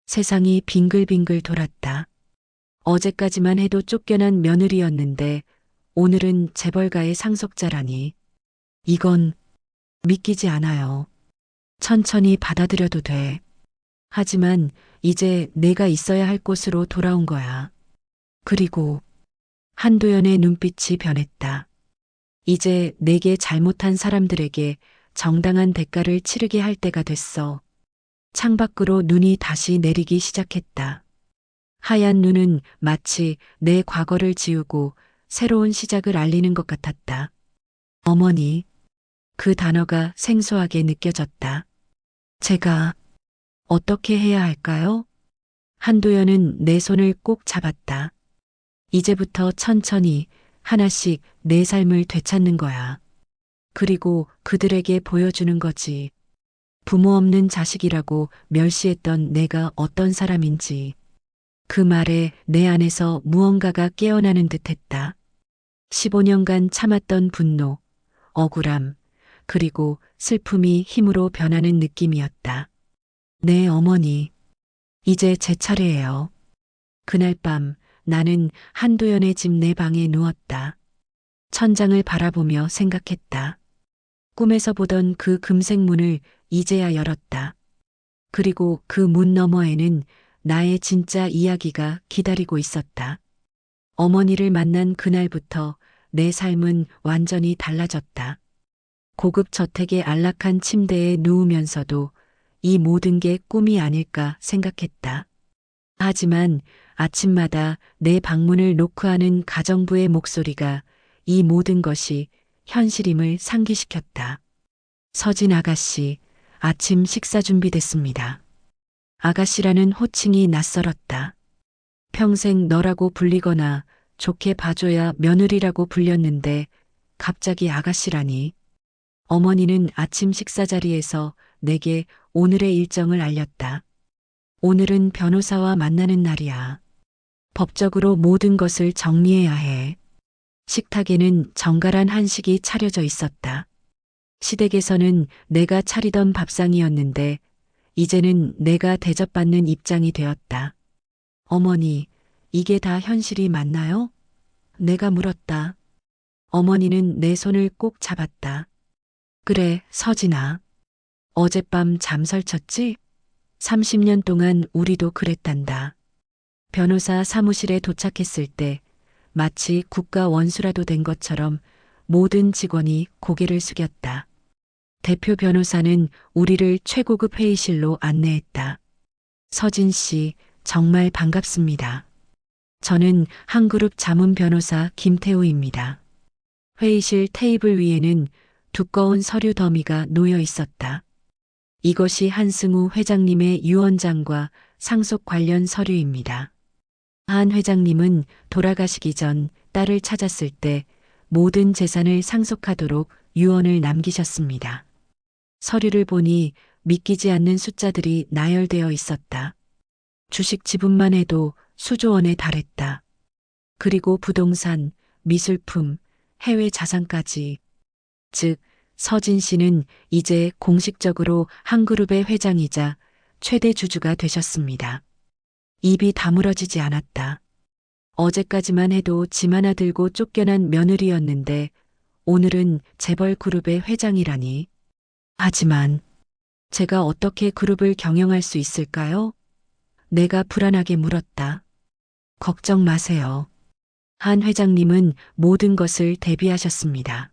Speaker 2: 세상이 빙글빙글 돌았다. 어제까지만 해도 쫓겨난 며느리였는데 오늘은 재벌가의 상속자라니. 이건 믿기지 않아요. 천천히 받아들여도 돼. 하지만 이제 내가 있어야 할 곳으로 돌아온 거야. 그리고 한도연의 눈빛이 변했다. 이제 내게 잘못한 사람들에게 정당한 대가를 치르게 할 때가 됐어. 창밖으로 눈이 다시 내리기 시작했다. 하얀 눈은 마치 내 과거를 지우고 새로운 시작을 알리는 것 같았다. 어머니, 그 단어가 생소하게 느껴졌다. 제가 어떻게 해야 할까요? 한도연은 내 손을 꼭 잡았다. 이제부터 천천히 하나씩 내 삶을 되찾는 거야. 그리고 그들에게 보여주는 거지. 부모 없는 자식이라고 멸시했던 내가 어떤 사람인지. 그 말에 내 안에서 무언가가 깨어나는 듯 했다. 15년간 참았던 분노, 억울함, 그리고 슬픔이 힘으로 변하는 느낌이었다. 네, 어머니. 이제 제 차례예요. 그날 밤 나는 한도연의 집 내 방에 누웠다. 천장을 바라보며 생각했다. 꿈에서 보던 그 금색 문을 이제야 열었다. 그리고 그 문 너머에는 나의 진짜 이야기가 기다리고 있었다. 어머니를 만난 그날부터 내 삶은 완전히 달라졌다. 고급 저택의 안락한 침대에 누우면서도 이 모든 게 꿈이 아닐까 생각했다. 하지만 아침마다 내 방문을 노크하는 가정부의 목소리가 이 모든 것이 현실임을 상기시켰다. 서진 아가씨, 아침 식사 준비됐습니다. 아가씨라는 호칭이 낯설었다. 평생 너라고 불리거나 좋게 봐줘야 며느리라고 불렸는데 갑자기 아가씨라니. 어머니는 아침 식사 자리에서 내게 오늘의 일정을 알렸다. 오늘은 변호사와 만나는 날이야. 법적으로 모든 것을 정리해야 해. 식탁에는 정갈한 한식이 차려져 있었다. 시댁에서는 내가 차리던 밥상이었는데 이제는 내가 대접받는 입장이 되었다. 어머니, 이게 다 현실이 맞나요? 내가 물었다. 어머니는 내 손을 꼭 잡았다. 그래, 서진아. 어젯밤 잠 설쳤지? 30년 동안 우리도 그랬단다. 변호사 사무실에 도착했을 때 마치 국가 원수라도 된 것처럼 모든 직원이 고개를 숙였다. 대표 변호사는 우리를 최고급 회의실로 안내했다. 서진 씨, 정말 반갑습니다. 저는 한그룹 자문 변호사 김태우입니다. 회의실 테이블 위에는 두꺼운 서류 더미가 놓여 있었다. 이것이 한승우 회장님의 유언장과 상속 관련 서류입니다. 한 회장님은 돌아가시기 전 딸을 찾았을 때 모든 재산을 상속하도록 유언을 남기셨습니다. 서류를 보니 믿기지 않는 숫자들이 나열되어 있었다. 주식 지분만 해도 수조 원에 달했다. 그리고 부동산, 미술품, 해외 자산까지. 즉, 서진 씨는 이제 공식적으로 한그룹의 회장이자 최대 주주가 되셨습니다. 입이 다물어지지 않았다. 어제까지만 해도 짐 하나 들고 쫓겨난 며느리였는데 오늘은 재벌 그룹의 회장이라니. 하지만 제가 어떻게 그룹을 경영할 수 있을까요? 내가 불안하게 물었다. 걱정 마세요. 한 회장님은 모든 것을 대비하셨습니다.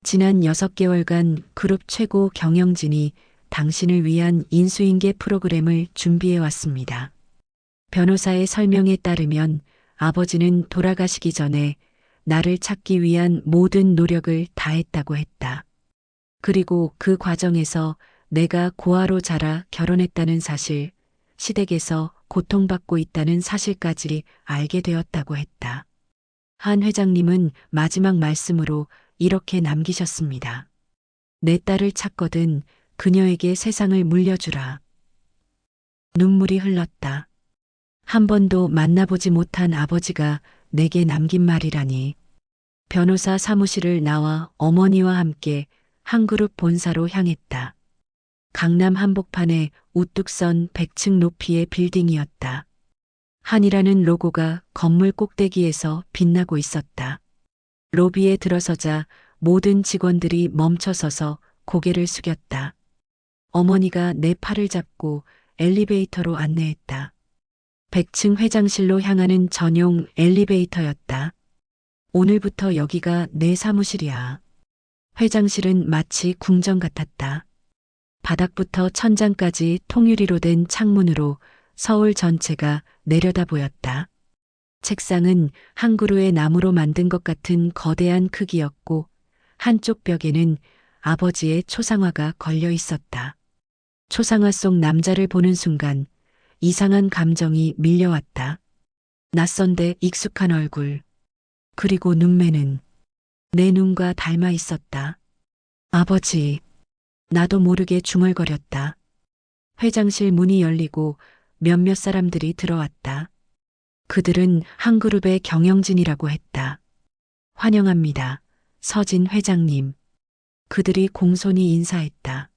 Speaker 2: 지난 6개월간 그룹 최고 경영진이 당신을 위한 인수인계 프로그램을 준비해 왔습니다. 변호사의 설명에 따르면 아버지는 돌아가시기 전에 나를 찾기 위한 모든 노력을 다했다고 했다. 그리고 그 과정에서 내가 고아로 자라 결혼했다는 사실, 시댁에서 고통받고 있다는 사실까지 알게 되었다고 했다. 한 회장님은 마지막 말씀으로 이렇게 남기셨습니다. 내 딸을 찾거든 그녀에게 세상을 물려주라. 눈물이 흘렀다. 한 번도 만나보지 못한 아버지가 내게 남긴 말이라니. 변호사 사무실을 나와 어머니와 함께 한그룹 본사로 향했다. 강남 한복판에 우뚝 선 100층 높이의 빌딩이었다. 한이라는 로고가 건물 꼭대기에서 빛나고 있었다. 로비에 들어서자 모든 직원들이 멈춰서서 고개를 숙였다. 어머니가 내 팔을 잡고 엘리베이터로 안내했다. 100층 회장실로 향하는 전용 엘리베이터였다. 오늘부터 여기가 내 사무실이야. 회장실은 마치 궁전 같았다. 바닥부터 천장까지 통유리로 된 창문으로 서울 전체가 내려다 보였다. 책상은 한 그루의 나무로 만든 것 같은 거대한 크기였고 한쪽 벽에는 아버지의 초상화가 걸려 있었다. 초상화 속 남자를 보는 순간 이상한 감정이 밀려왔다. 낯선데 익숙한 얼굴. 그리고 눈매는 내 눈과 닮아 있었다. 아버지. 나도 모르게 중얼거렸다. 회장실 문이 열리고 몇몇 사람들이 들어왔다. 그들은 한 그룹의 경영진이라고 했다. 환영합니다. 서진 회장님. 그들이 공손히 인사했다.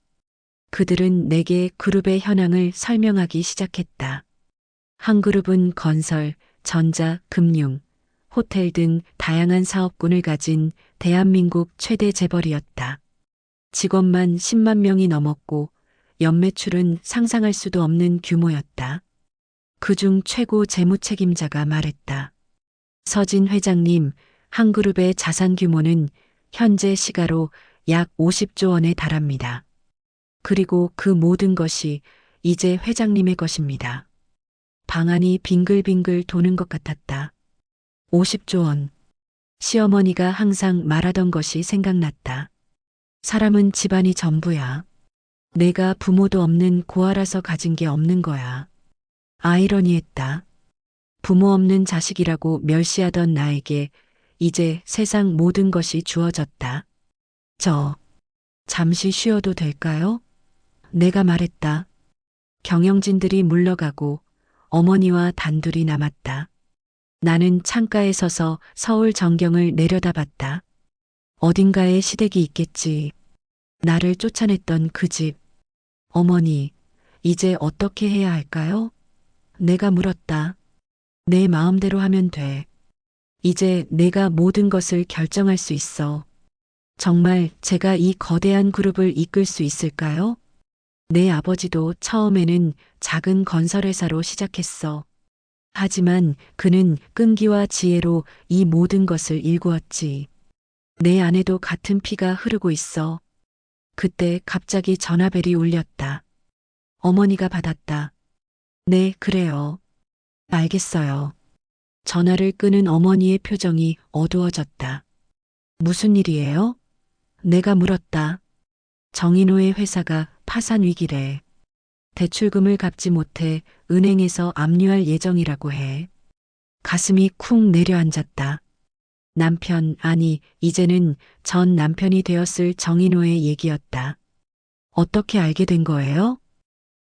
Speaker 2: 그들은 내게 그룹의 현황을 설명하기 시작했다. 한 그룹은 건설, 전자, 금융, 호텔 등 다양한 사업군을 가진 대한민국 최대 재벌이었다. 직원만 10만 명이 넘었고 연매출은 상상할 수도 없는 규모였다. 그중 최고 재무 책임자가 말했다. 서진 회장님, 한 그룹의 자산 규모는 현재 시가로 약 50조 원에 달합니다. 그리고 그 모든 것이 이제 회장님의 것입니다. 방안이 빙글빙글 도는 것 같았다. 50조 원. 시어머니가 항상 말하던 것이 생각났다. 사람은 집안이 전부야. 내가 부모도 없는 고아라서 가진 게 없는 거야. 아이러니했다. 부모 없는 자식이라고 멸시하던 나에게 이제 세상 모든 것이 주어졌다. 잠시 쉬어도 될까요? 내가 말했다. 경영진들이 물러가고 어머니와 단둘이 남았다. 나는 창가에 서서 서울 전경을 내려다봤다. 어딘가에 시댁이 있겠지. 나를 쫓아냈던 그 집. 어머니, 이제 어떻게 해야 할까요? 내가 물었다. 내 마음대로 하면 돼. 이제 내가 모든 것을 결정할 수 있어. 정말 제가 이 거대한 그룹을 이끌 수 있을까요? 내 아버지도 처음에는 작은 건설회사로 시작했어. 하지만 그는 끈기와 지혜로 이 모든 것을 일구었지. 내 안에도 같은 피가 흐르고 있어. 그때 갑자기 전화벨이 울렸다. 어머니가 받았다. 네, 그래요. 알겠어요. 전화를 끄는 어머니의 표정이 어두워졌다. 무슨 일이에요? 내가 물었다. 정인호의 회사가 파산 위기래. 대출금을 갚지 못해 은행에서 압류할 예정이라고 해. 가슴이 쿵 내려앉았다. 아니, 이제는 전 남편이 되었을 정인호의 얘기였다. 어떻게 알게 된 거예요?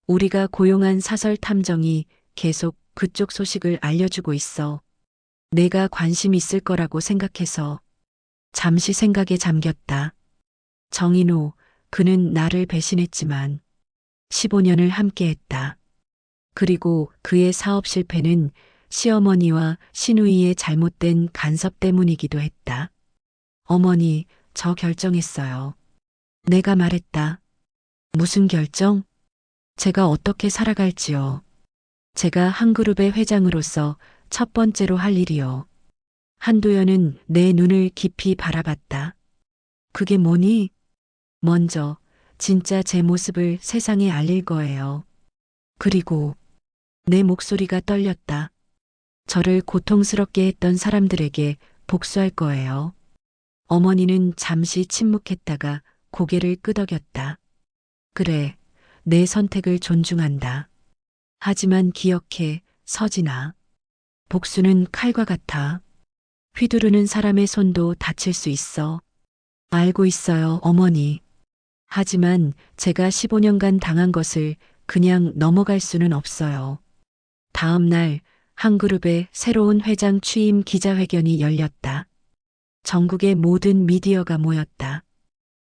Speaker 2: 우리가 고용한 사설 탐정이 계속 그쪽 소식을 알려주고 있어. 내가 관심 있을 거라고 생각해서. 잠시 생각에 잠겼다. 정인호, 그는 나를 배신했지만 15년을 함께했다. 그리고 그의 사업 실패는 시어머니와 시누이의 잘못된 간섭 때문이기도 했다. 어머니, 저 결정했어요. 내가 말했다. 무슨 결정? 제가 어떻게 살아갈지요. 제가 한 그룹의 회장으로서 첫 번째로 할 일이요. 한도연은 내 눈을 깊이 바라봤다. 그게 뭐니? 먼저 진짜 제 모습을 세상에 알릴 거예요. 그리고 내 목소리가 떨렸다. 저를 고통스럽게 했던 사람들에게 복수할 거예요. 어머니는 잠시 침묵했다가 고개를 끄덕였다. 그래, 내 선택을 존중한다. 하지만 기억해, 서진아. 복수는 칼과 같아. 휘두르는 사람의 손도 다칠 수 있어. 알고 있어요, 어머니. 하지만 제가 15년간 당한 것을 그냥 넘어갈 수는 없어요. 다음 날 한 그룹의 새로운 회장 취임 기자회견이 열렸다. 전국의 모든 미디어가 모였다.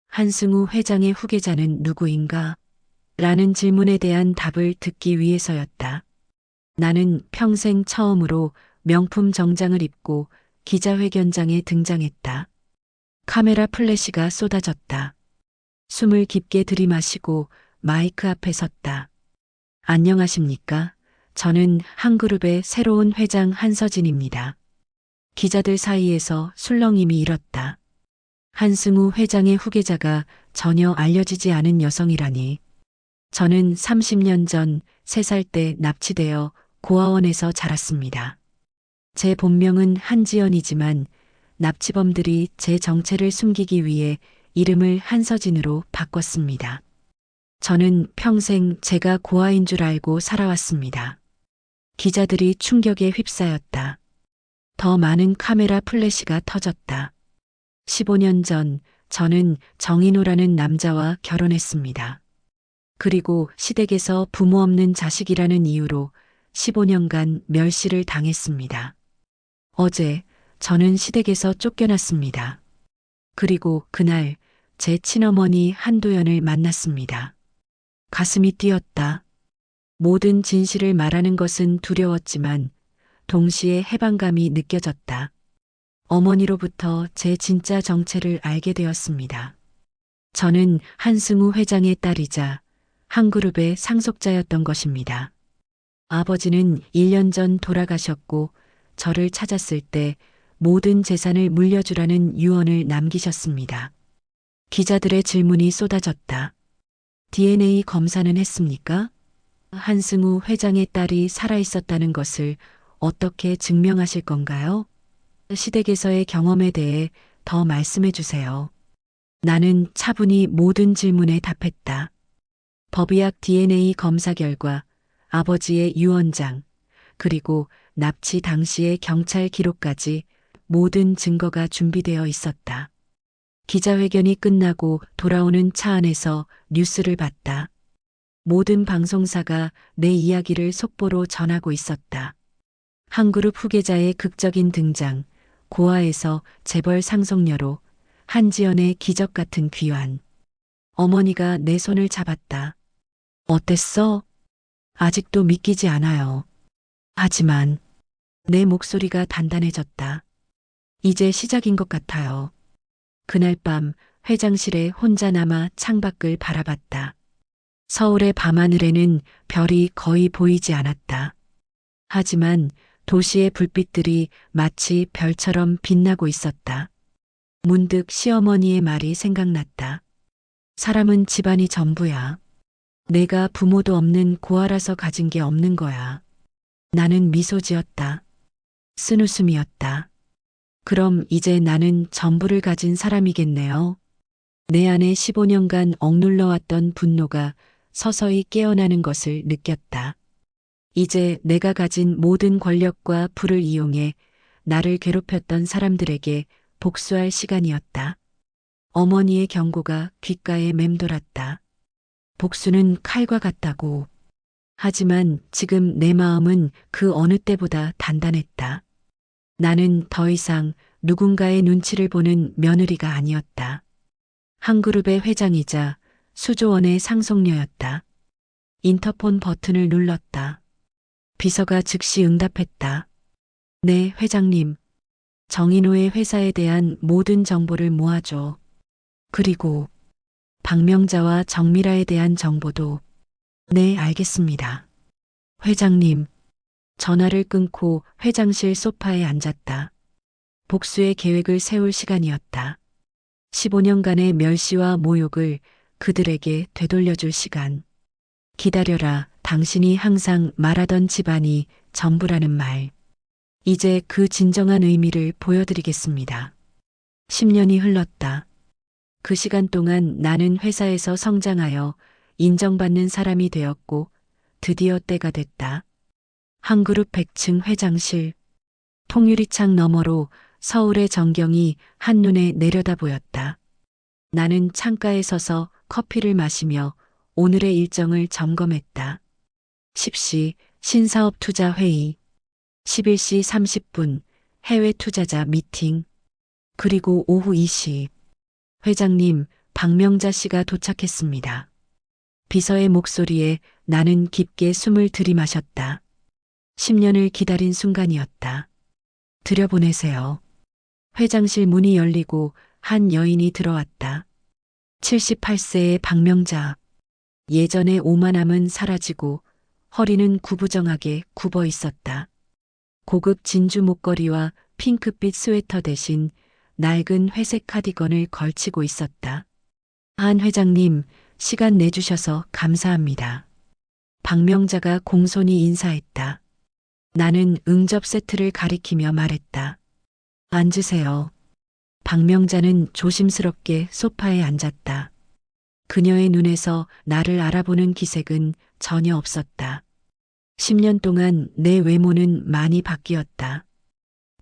Speaker 2: 한승우 회장의 후계자는 누구인가? 라는 질문에 대한 답을 듣기 위해서였다. 나는 평생 처음으로 명품 정장을 입고 기자회견장에 등장했다. 카메라 플래시가 쏟아졌다. 숨을 깊게 들이마시고 마이크 앞에 섰다. 안녕하십니까? 저는 한 그룹의 새로운 회장 한서진입니다. 기자들 사이에서 술렁임이 일었다. 한승우 회장의 후계자가 전혀 알려지지 않은 여성이라니. 저는 30년 전 3살 때 납치되어 고아원에서 자랐습니다. 제 본명은 한지연이지만 납치범들이 제 정체를 숨기기 위해 이름을 한서진으로 바꿨습니다. 저는 평생 제가 고아인 줄 알고 살아왔습니다. 기자들이 충격에 휩싸였다. 더 많은 카메라 플래시가 터졌다. 15년 전 저는 정인호라는 남자와 결혼했습니다. 그리고 시댁에서 부모 없는 자식이라는 이유로 15년간 멸시를 당했습니다. 어제 저는 시댁에서 쫓겨났습니다. 그리고 그날 제 친어머니 한도연을 만났습니다. 가슴이 뛰었다. 모든 진실을 말하는 것은 두려웠지만 동시에 해방감이 느껴졌다. 어머니로부터 제 진짜 정체를 알게 되었습니다. 저는 한승우 회장의 딸이자 한 그룹의 상속자였던 것입니다. 아버지는 1년 전 돌아가셨고 저를 찾았을 때 모든 재산을 물려주라는 유언을 남기셨습니다. 기자들의 질문이 쏟아졌다. DNA 검사는 했습니까? 한승우 회장의 딸이 살아있었다는 것을 어떻게 증명하실 건가요? 시댁에서의 경험에 대해 더 말씀해 주세요. 나는 차분히 모든 질문에 답했다. 법의학 DNA 검사 결과, 아버지의 유언장, 그리고 납치 당시의 경찰 기록까지 모든 증거가 준비되어 있었다. 기자회견이 끝나고 돌아오는 차 안에서 뉴스를 봤다. 모든 방송사가 내 이야기를 속보로 전하고 있었다. 한 그룹 후계자의 극적인 등장, 고아에서 재벌 상속녀로 한지연의 기적 같은 귀환. 어머니가 내 손을 잡았다. 어땠어? 아직도 믿기지 않아요. 하지만 내 목소리가 단단해졌다. 이제 시작인 것 같아요. 그날 밤 회장실에 혼자 남아 창밖을 바라봤다. 서울의 밤하늘에는 별이 거의 보이지 않았다. 하지만 도시의 불빛들이 마치 별처럼 빛나고 있었다. 문득 시어머니의 말이 생각났다. 사람은 집안이 전부야. 내가 부모도 없는 고아라서 가진 게 없는 거야. 나는 미소 지었다. 쓴웃음이었다. 그럼 이제 나는 전부를 가진 사람이겠네요. 내 안에 15년간 억눌러왔던 분노가 서서히 깨어나는 것을 느꼈다. 이제 내가 가진 모든 권력과 부를 이용해 나를 괴롭혔던 사람들에게 복수할 시간이었다. 어머니의 경고가 귓가에 맴돌았다. 복수는 칼과 같다고. 하지만 지금 내 마음은 그 어느 때보다 단단했다. 나는 더 이상 누군가의 눈치를 보는 며느리가 아니었다. 한 그룹의 회장이자 수조원의 상속녀였다. 인터폰 버튼을 눌렀다. 비서가 즉시 응답했다. 네, 회장님. 정인호의 회사에 대한 모든 정보를 모아줘. 그리고 박명자와 정미라에 대한 정보도. 네, 알겠습니다. 회장님. 전화를 끊고 회장실 소파에 앉았다. 복수의 계획을 세울 시간이었다. 15년간의 멸시와 모욕을 그들에게 되돌려줄 시간. 기다려라, 당신이 항상 말하던 집안이 전부라는 말. 이제 그 진정한 의미를 보여드리겠습니다. 10년이 흘렀다. 그 시간 동안 나는 회사에서 성장하여 인정받는 사람이 되었고 드디어 때가 됐다. 한 그룹 100층 회장실. 통유리창 너머로 서울의 전경이 한눈에 내려다 보였다. 나는 창가에 서서 커피를 마시며 오늘의 일정을 점검했다. 10시 신사업 투자 회의, 11시 30분 해외 투자자 미팅, 그리고 오후 2시. 회장님, 박명자 씨가 도착했습니다. 비서의 목소리에 나는 깊게 숨을 들이마셨다. 10년을 기다린 순간이었다. 들여보내세요. 회장실 문이 열리고 한 여인이 들어왔다. 78세의 박명자. 예전의 오만함은 사라지고 허리는 구부정하게 굽어 있었다. 고급 진주 목걸이와 핑크빛 스웨터 대신 낡은 회색 카디건을 걸치고 있었다. 한 회장님, 시간 내주셔서 감사합니다. 박명자가 공손히 인사했다. 나는 응접 세트를 가리키며 말했다. 앉으세요. 박명자는 조심스럽게 소파에 앉았다. 그녀의 눈에서 나를 알아보는 기색은 전혀 없었다. 10년 동안 내 외모는 많이 바뀌었다.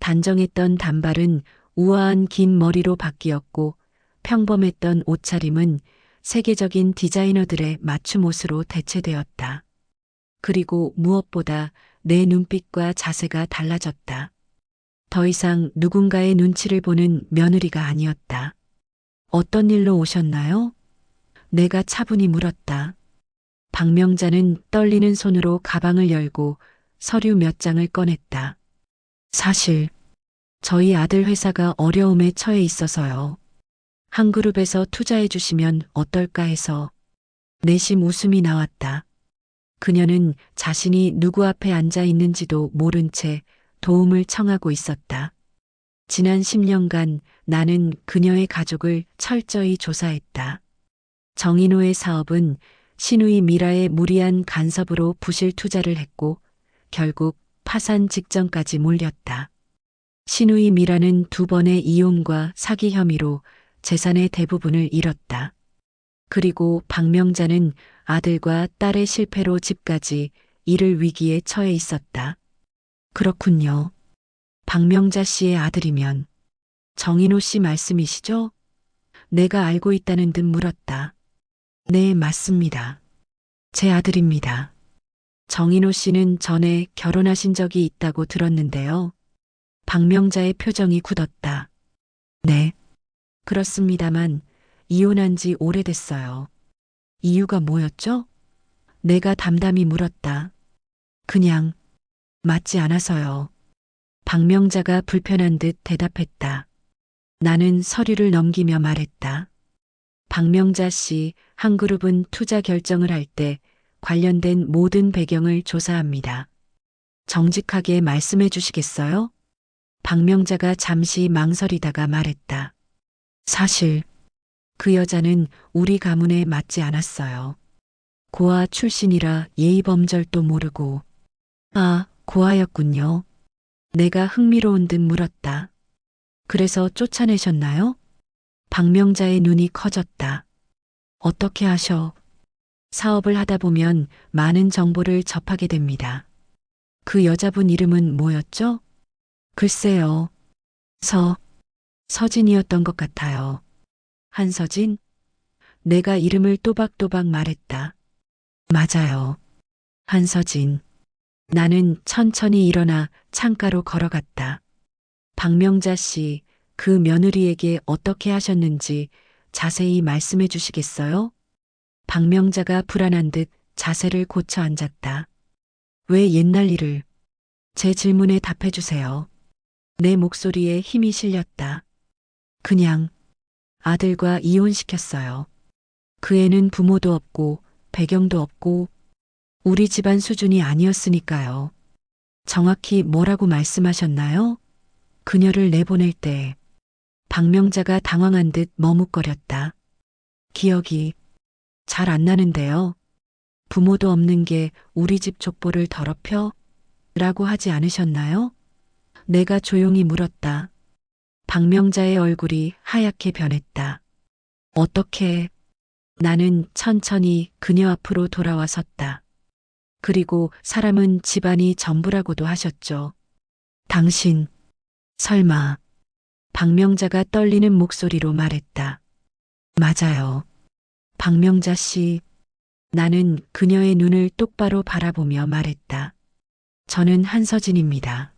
Speaker 2: 단정했던 단발은 우아한 긴 머리로 바뀌었고 평범했던 옷차림은 세계적인 디자이너들의 맞춤 옷으로 대체되었다. 그리고 무엇보다 내 눈빛과 자세가 달라졌다. 더 이상 누군가의 눈치를 보는 며느리가 아니었다. 어떤 일로 오셨나요? 내가 차분히 물었다. 박명자는 떨리는 손으로 가방을 열고 서류 몇 장을 꺼냈다. 사실 저희 아들 회사가 어려움에 처해 있어서요. 한 그룹에서 투자해 주시면 어떨까 해서. 내심 웃음이 나왔다. 그녀는 자신이 누구 앞에 앉아 있는지도 모른 채 도움을 청하고 있었다. 지난 10년간 나는 그녀의 가족을 철저히 조사했다. 정인호의 사업은 신우이 미라의 무리한 간섭으로 부실 투자를 했고 결국 파산 직전까지 몰렸다. 신우이 미라는 2번의 이혼과 사기 혐의로 재산의 대부분을 잃었다. 그리고 박명자는 아들과 딸의 실패로 집까지 잃을 위기에 처해 있었다. 그렇군요. 박명자 씨의 아들이면 정인호 씨 말씀이시죠? 내가 알고 있다는 듯 물었다. 네, 맞습니다. 제 아들입니다. 정인호 씨는 전에 결혼하신 적이 있다고 들었는데요. 박명자의 표정이 굳었다. 네, 그렇습니다만 이혼한 지 오래됐어요. 이유가 뭐였죠? 내가 담담히 물었다. 그냥 맞지 않아서요. 박명자가 불편한 듯 대답했다. 나는 서류를 넘기며 말했다. 박명자 씨, 한 그룹은 투자 결정을 할 때 관련된 모든 배경을 조사합니다. 정직하게 말씀해 주시겠어요? 박명자가 잠시 망설이다가 말했다. 사실 그 여자는 우리 가문에 맞지 않았어요. 고아 출신이라 예의범절도 모르고. 아, 고아였군요. 내가 흥미로운 듯 물었다. 그래서 쫓아내셨나요? 박명자의 눈이 커졌다. 어떻게 하셔? 사업을 하다 보면 많은 정보를 접하게 됩니다. 그 여자분 이름은 뭐였죠? 글쎄요. 서진이었던 것 같아요. 한서진? 내가 이름을 또박또박 말했다. 맞아요. 한서진. 나는 천천히 일어나 창가로 걸어갔다. 박명자 씨, 그 며느리에게 어떻게 하셨는지 자세히 말씀해 주시겠어요? 박명자가 불안한 듯 자세를 고쳐 앉았다. 왜 옛날 일을? 제 질문에 답해 주세요. 내 목소리에 힘이 실렸다. 그냥 아들과 이혼시켰어요. 그 애는 부모도 없고 배경도 없고 우리 집안 수준이 아니었으니까요. 정확히 뭐라고 말씀하셨나요? 그녀를 내보낼 때 박명자가 당황한 듯 머뭇거렸다. 기억이 잘 안 나는데요. 부모도 없는 게 우리 집 족보를 더럽혀? 라고 하지 않으셨나요? 내가 조용히 물었다. 박명자의 얼굴이 하얗게 변했다. 어떻게? 나는 천천히 그녀 앞으로 돌아와 섰다. 그리고 사람은 집안이 전부라고도 하셨죠. 당신, 설마. 박명자가 떨리는 목소리로 말했다. 맞아요. 박명자 씨. 나는 그녀의 눈을 똑바로 바라보며 말했다. 저는 한서진입니다.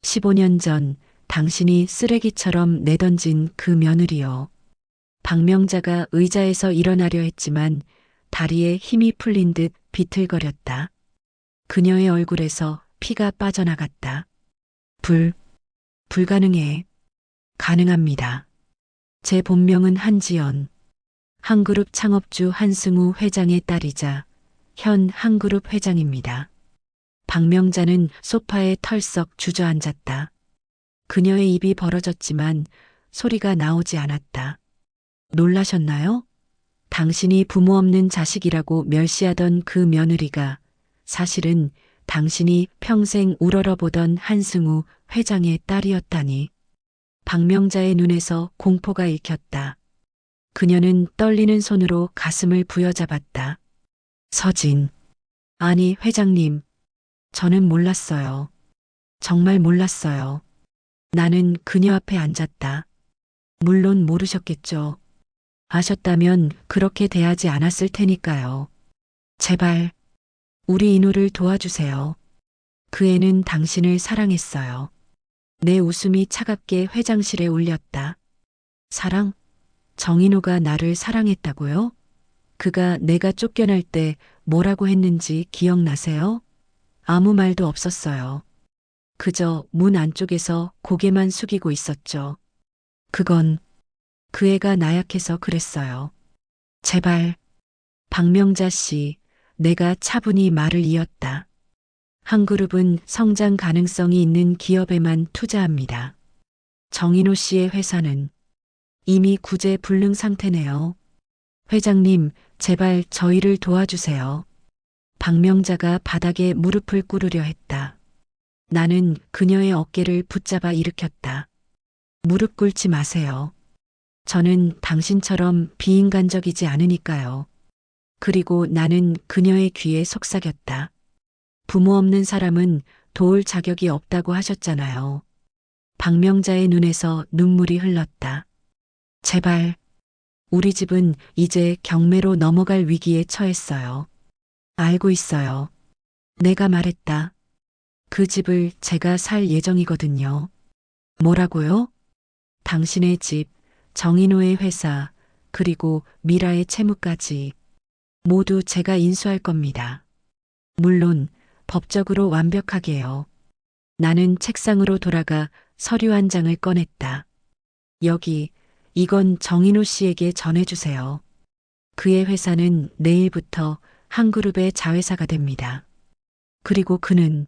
Speaker 2: 15년 전 당신이 쓰레기처럼 내던진 그 며느리요. 박명자가 의자에서 일어나려 했지만 다리에 힘이 풀린 듯 비틀거렸다. 그녀의 얼굴에서 피가 빠져나갔다. 불가능해. 가능합니다. 제 본명은 한지연. 한그룹 창업주 한승우 회장의 딸이자 현 한그룹 회장입니다. 박명자는 소파에 털썩 주저앉았다. 그녀의 입이 벌어졌지만 소리가 나오지 않았다. 놀라셨나요? 당신이 부모 없는 자식이라고 멸시하던 그 며느리가 사실은 당신이 평생 우러러보던 한승우 회장의 딸이었다니. 박명자의 눈에서 공포가 읽혔다. 그녀는 떨리는 손으로 가슴을 부여잡았다. 서진. 아니, 회장님. 저는 몰랐어요. 정말 몰랐어요. 나는 그녀 앞에 앉았다. 물론 모르셨겠죠. 아셨다면 그렇게 대하지 않았을 테니까요. 제발, 우리 인우를 도와주세요. 그 애는 당신을 사랑했어요. 내 웃음이 차갑게 회장실에 울렸다. 사랑? 정인우가 나를 사랑했다고요? 그가 내가 쫓겨날 때 뭐라고 했는지 기억나세요? 아무 말도 없었어요. 그저 문 안쪽에서 고개만 숙이고 있었죠. 그건 그 애가 나약해서 그랬어요. 제발, 박명자 씨, 내가 차분히 말을 이었다. 한 그룹은 성장 가능성이 있는 기업에만 투자합니다. 정인호 씨의 회사는 이미 구제 불능 상태네요. 회장님, 제발 저희를 도와주세요. 박명자가 바닥에 무릎을 꿇으려 했다. 나는 그녀의 어깨를 붙잡아 일으켰다. 무릎 꿇지 마세요. 저는 당신처럼 비인간적이지 않으니까요. 그리고 나는 그녀의 귀에 속삭였다. 부모 없는 사람은 도울 자격이 없다고 하셨잖아요. 박명자의 눈에서 눈물이 흘렀다. 제발, 우리 집은 이제 경매로 넘어갈 위기에 처했어요. 알고 있어요. 내가 말했다. 그 집을 제가 살 예정이거든요. 뭐라고요? 당신의 집, 정인호의 회사, 그리고 미라의 채무까지 모두 제가 인수할 겁니다. 물론 법적으로 완벽하게요. 나는 책상으로 돌아가 서류 한 장을 꺼냈다. 여기, 이건 정인호 씨에게 전해주세요. 그의 회사는 내일부터 한 그룹의 자회사가 됩니다. 그리고 그는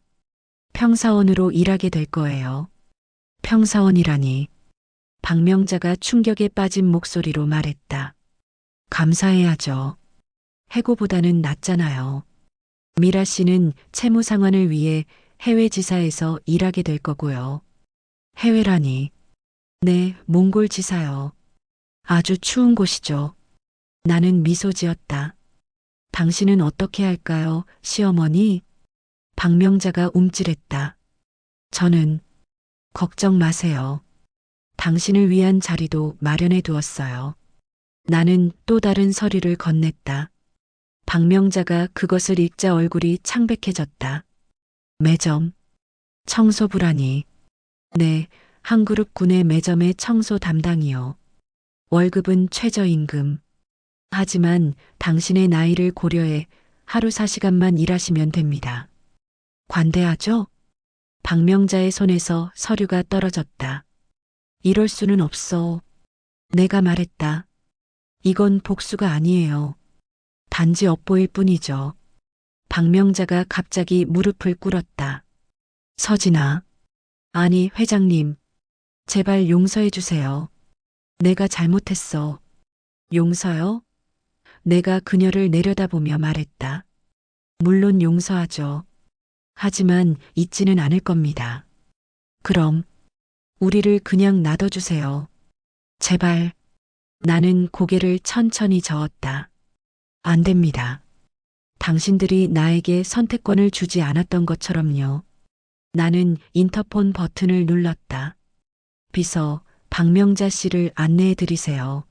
Speaker 2: 평사원으로 일하게 될 거예요. 평사원이라니. 박명자가 충격에 빠진 목소리로 말했다. 감사해야죠. 해고보다는 낫잖아요. 미라 씨는 채무 상환을 위해 해외 지사에서 일하게 될 거고요. 해외라니. 네, 몽골 지사요. 아주 추운 곳이죠. 나는 미소 지었다. 당신은 어떻게 할까요, 시어머니? 박명자가 움찔했다. 저는 걱정 마세요. 당신을 위한 자리도 마련해 두었어요. 나는 또 다른 서류를 건넸다. 박명자가 그것을 읽자 얼굴이 창백해졌다. 매점, 청소부라니. 네, 한 그룹 군의 매점의 청소 담당이요. 월급은 최저임금. 하지만 당신의 나이를 고려해 하루 4시간만 일하시면 됩니다. 관대하죠? 박명자의 손에서 서류가 떨어졌다. 이럴 수는 없어. 내가 말했다. 이건 복수가 아니에요. 단지 엿보일 뿐이죠. 박명자가 갑자기 무릎을 꿇었다. 서진아. 아니, 회장님. 제발 용서해 주세요. 내가 잘못했어. 용서요? 내가 그녀를 내려다보며 말했다. 물론 용서하죠. 하지만 잊지는 않을 겁니다. 그럼 우리를 그냥 놔둬주세요. 제발. 나는 고개를 천천히 저었다. 안 됩니다. 당신들이 나에게 선택권을 주지 않았던 것처럼요. 나는 인터폰 버튼을 눌렀다. 비서, 박명자 씨를 안내해 드리세요.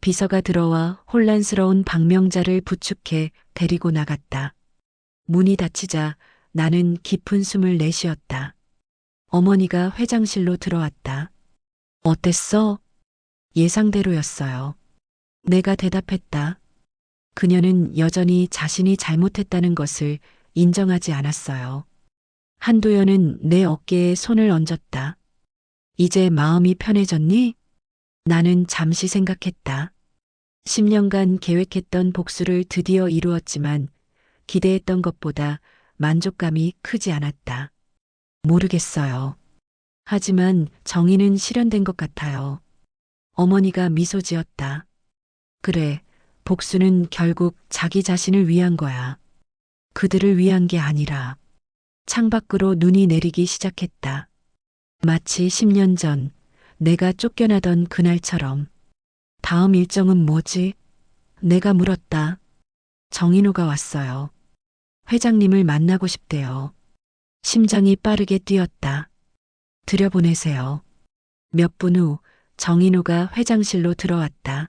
Speaker 2: 비서가 들어와 혼란스러운 박명자를 부축해 데리고 나갔다. 문이 닫히자 나는 깊은 숨을 내쉬었다. 어머니가 회장실로 들어왔다. 어땠어? 예상대로였어요. 내가 대답했다. 그녀는 여전히 자신이 잘못했다는 것을 인정하지 않았어요. 한도연은 내 어깨에 손을 얹었다. 이제 마음이 편해졌니? 나는 잠시 생각했다. 10년간 계획했던 복수를 드디어 이루었지만 기대했던 것보다 만족감이 크지 않았다. 모르겠어요. 하지만 정의는 실현된 것 같아요. 어머니가 미소 지었다. 그래, 복수는 결국 자기 자신을 위한 거야. 그들을 위한 게 아니라 창밖으로 눈이 내리기 시작했다. 마치 10년 전 내가 쫓겨나던 그날처럼. 다음 일정은 뭐지? 내가 물었다. 정인호가 왔어요. 회장님을 만나고 싶대요. 심장이 빠르게 뛰었다. 들여보내세요. 몇 분 후 정인호가 회장실로 들어왔다.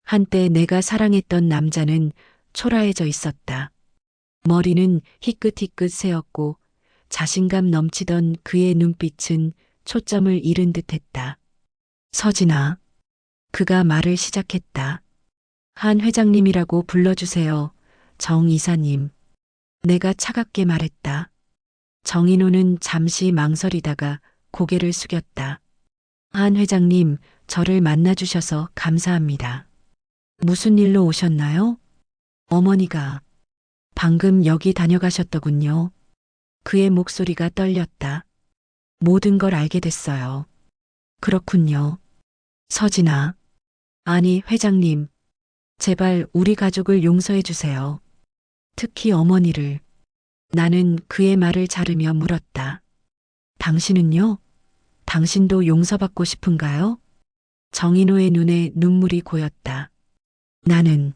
Speaker 2: 한때 내가 사랑했던 남자는 초라해져 있었다. 머리는 희끗희끗 새었고 자신감 넘치던 그의 눈빛은 초점을 잃은 듯했다. 서진아. 그가 말을 시작했다. 한 회장님이라고 불러주세요. 정 이사님. 내가 차갑게 말했다. 정인호는 잠시 망설이다가 고개를 숙였다. 한 회장님, 저를 만나주셔서 감사합니다. 무슨 일로 오셨나요? 어머니가 방금 여기 다녀가셨더군요. 그의 목소리가 떨렸다. 모든 걸 알게 됐어요. 그렇군요. 서진아. 아니, 회장님. 제발 우리 가족을 용서해 주세요. 특히 어머니를. 나는 그의 말을 자르며 물었다. 당신은요? 당신도 용서받고 싶은가요? 정인호의 눈에 눈물이 고였다. 나는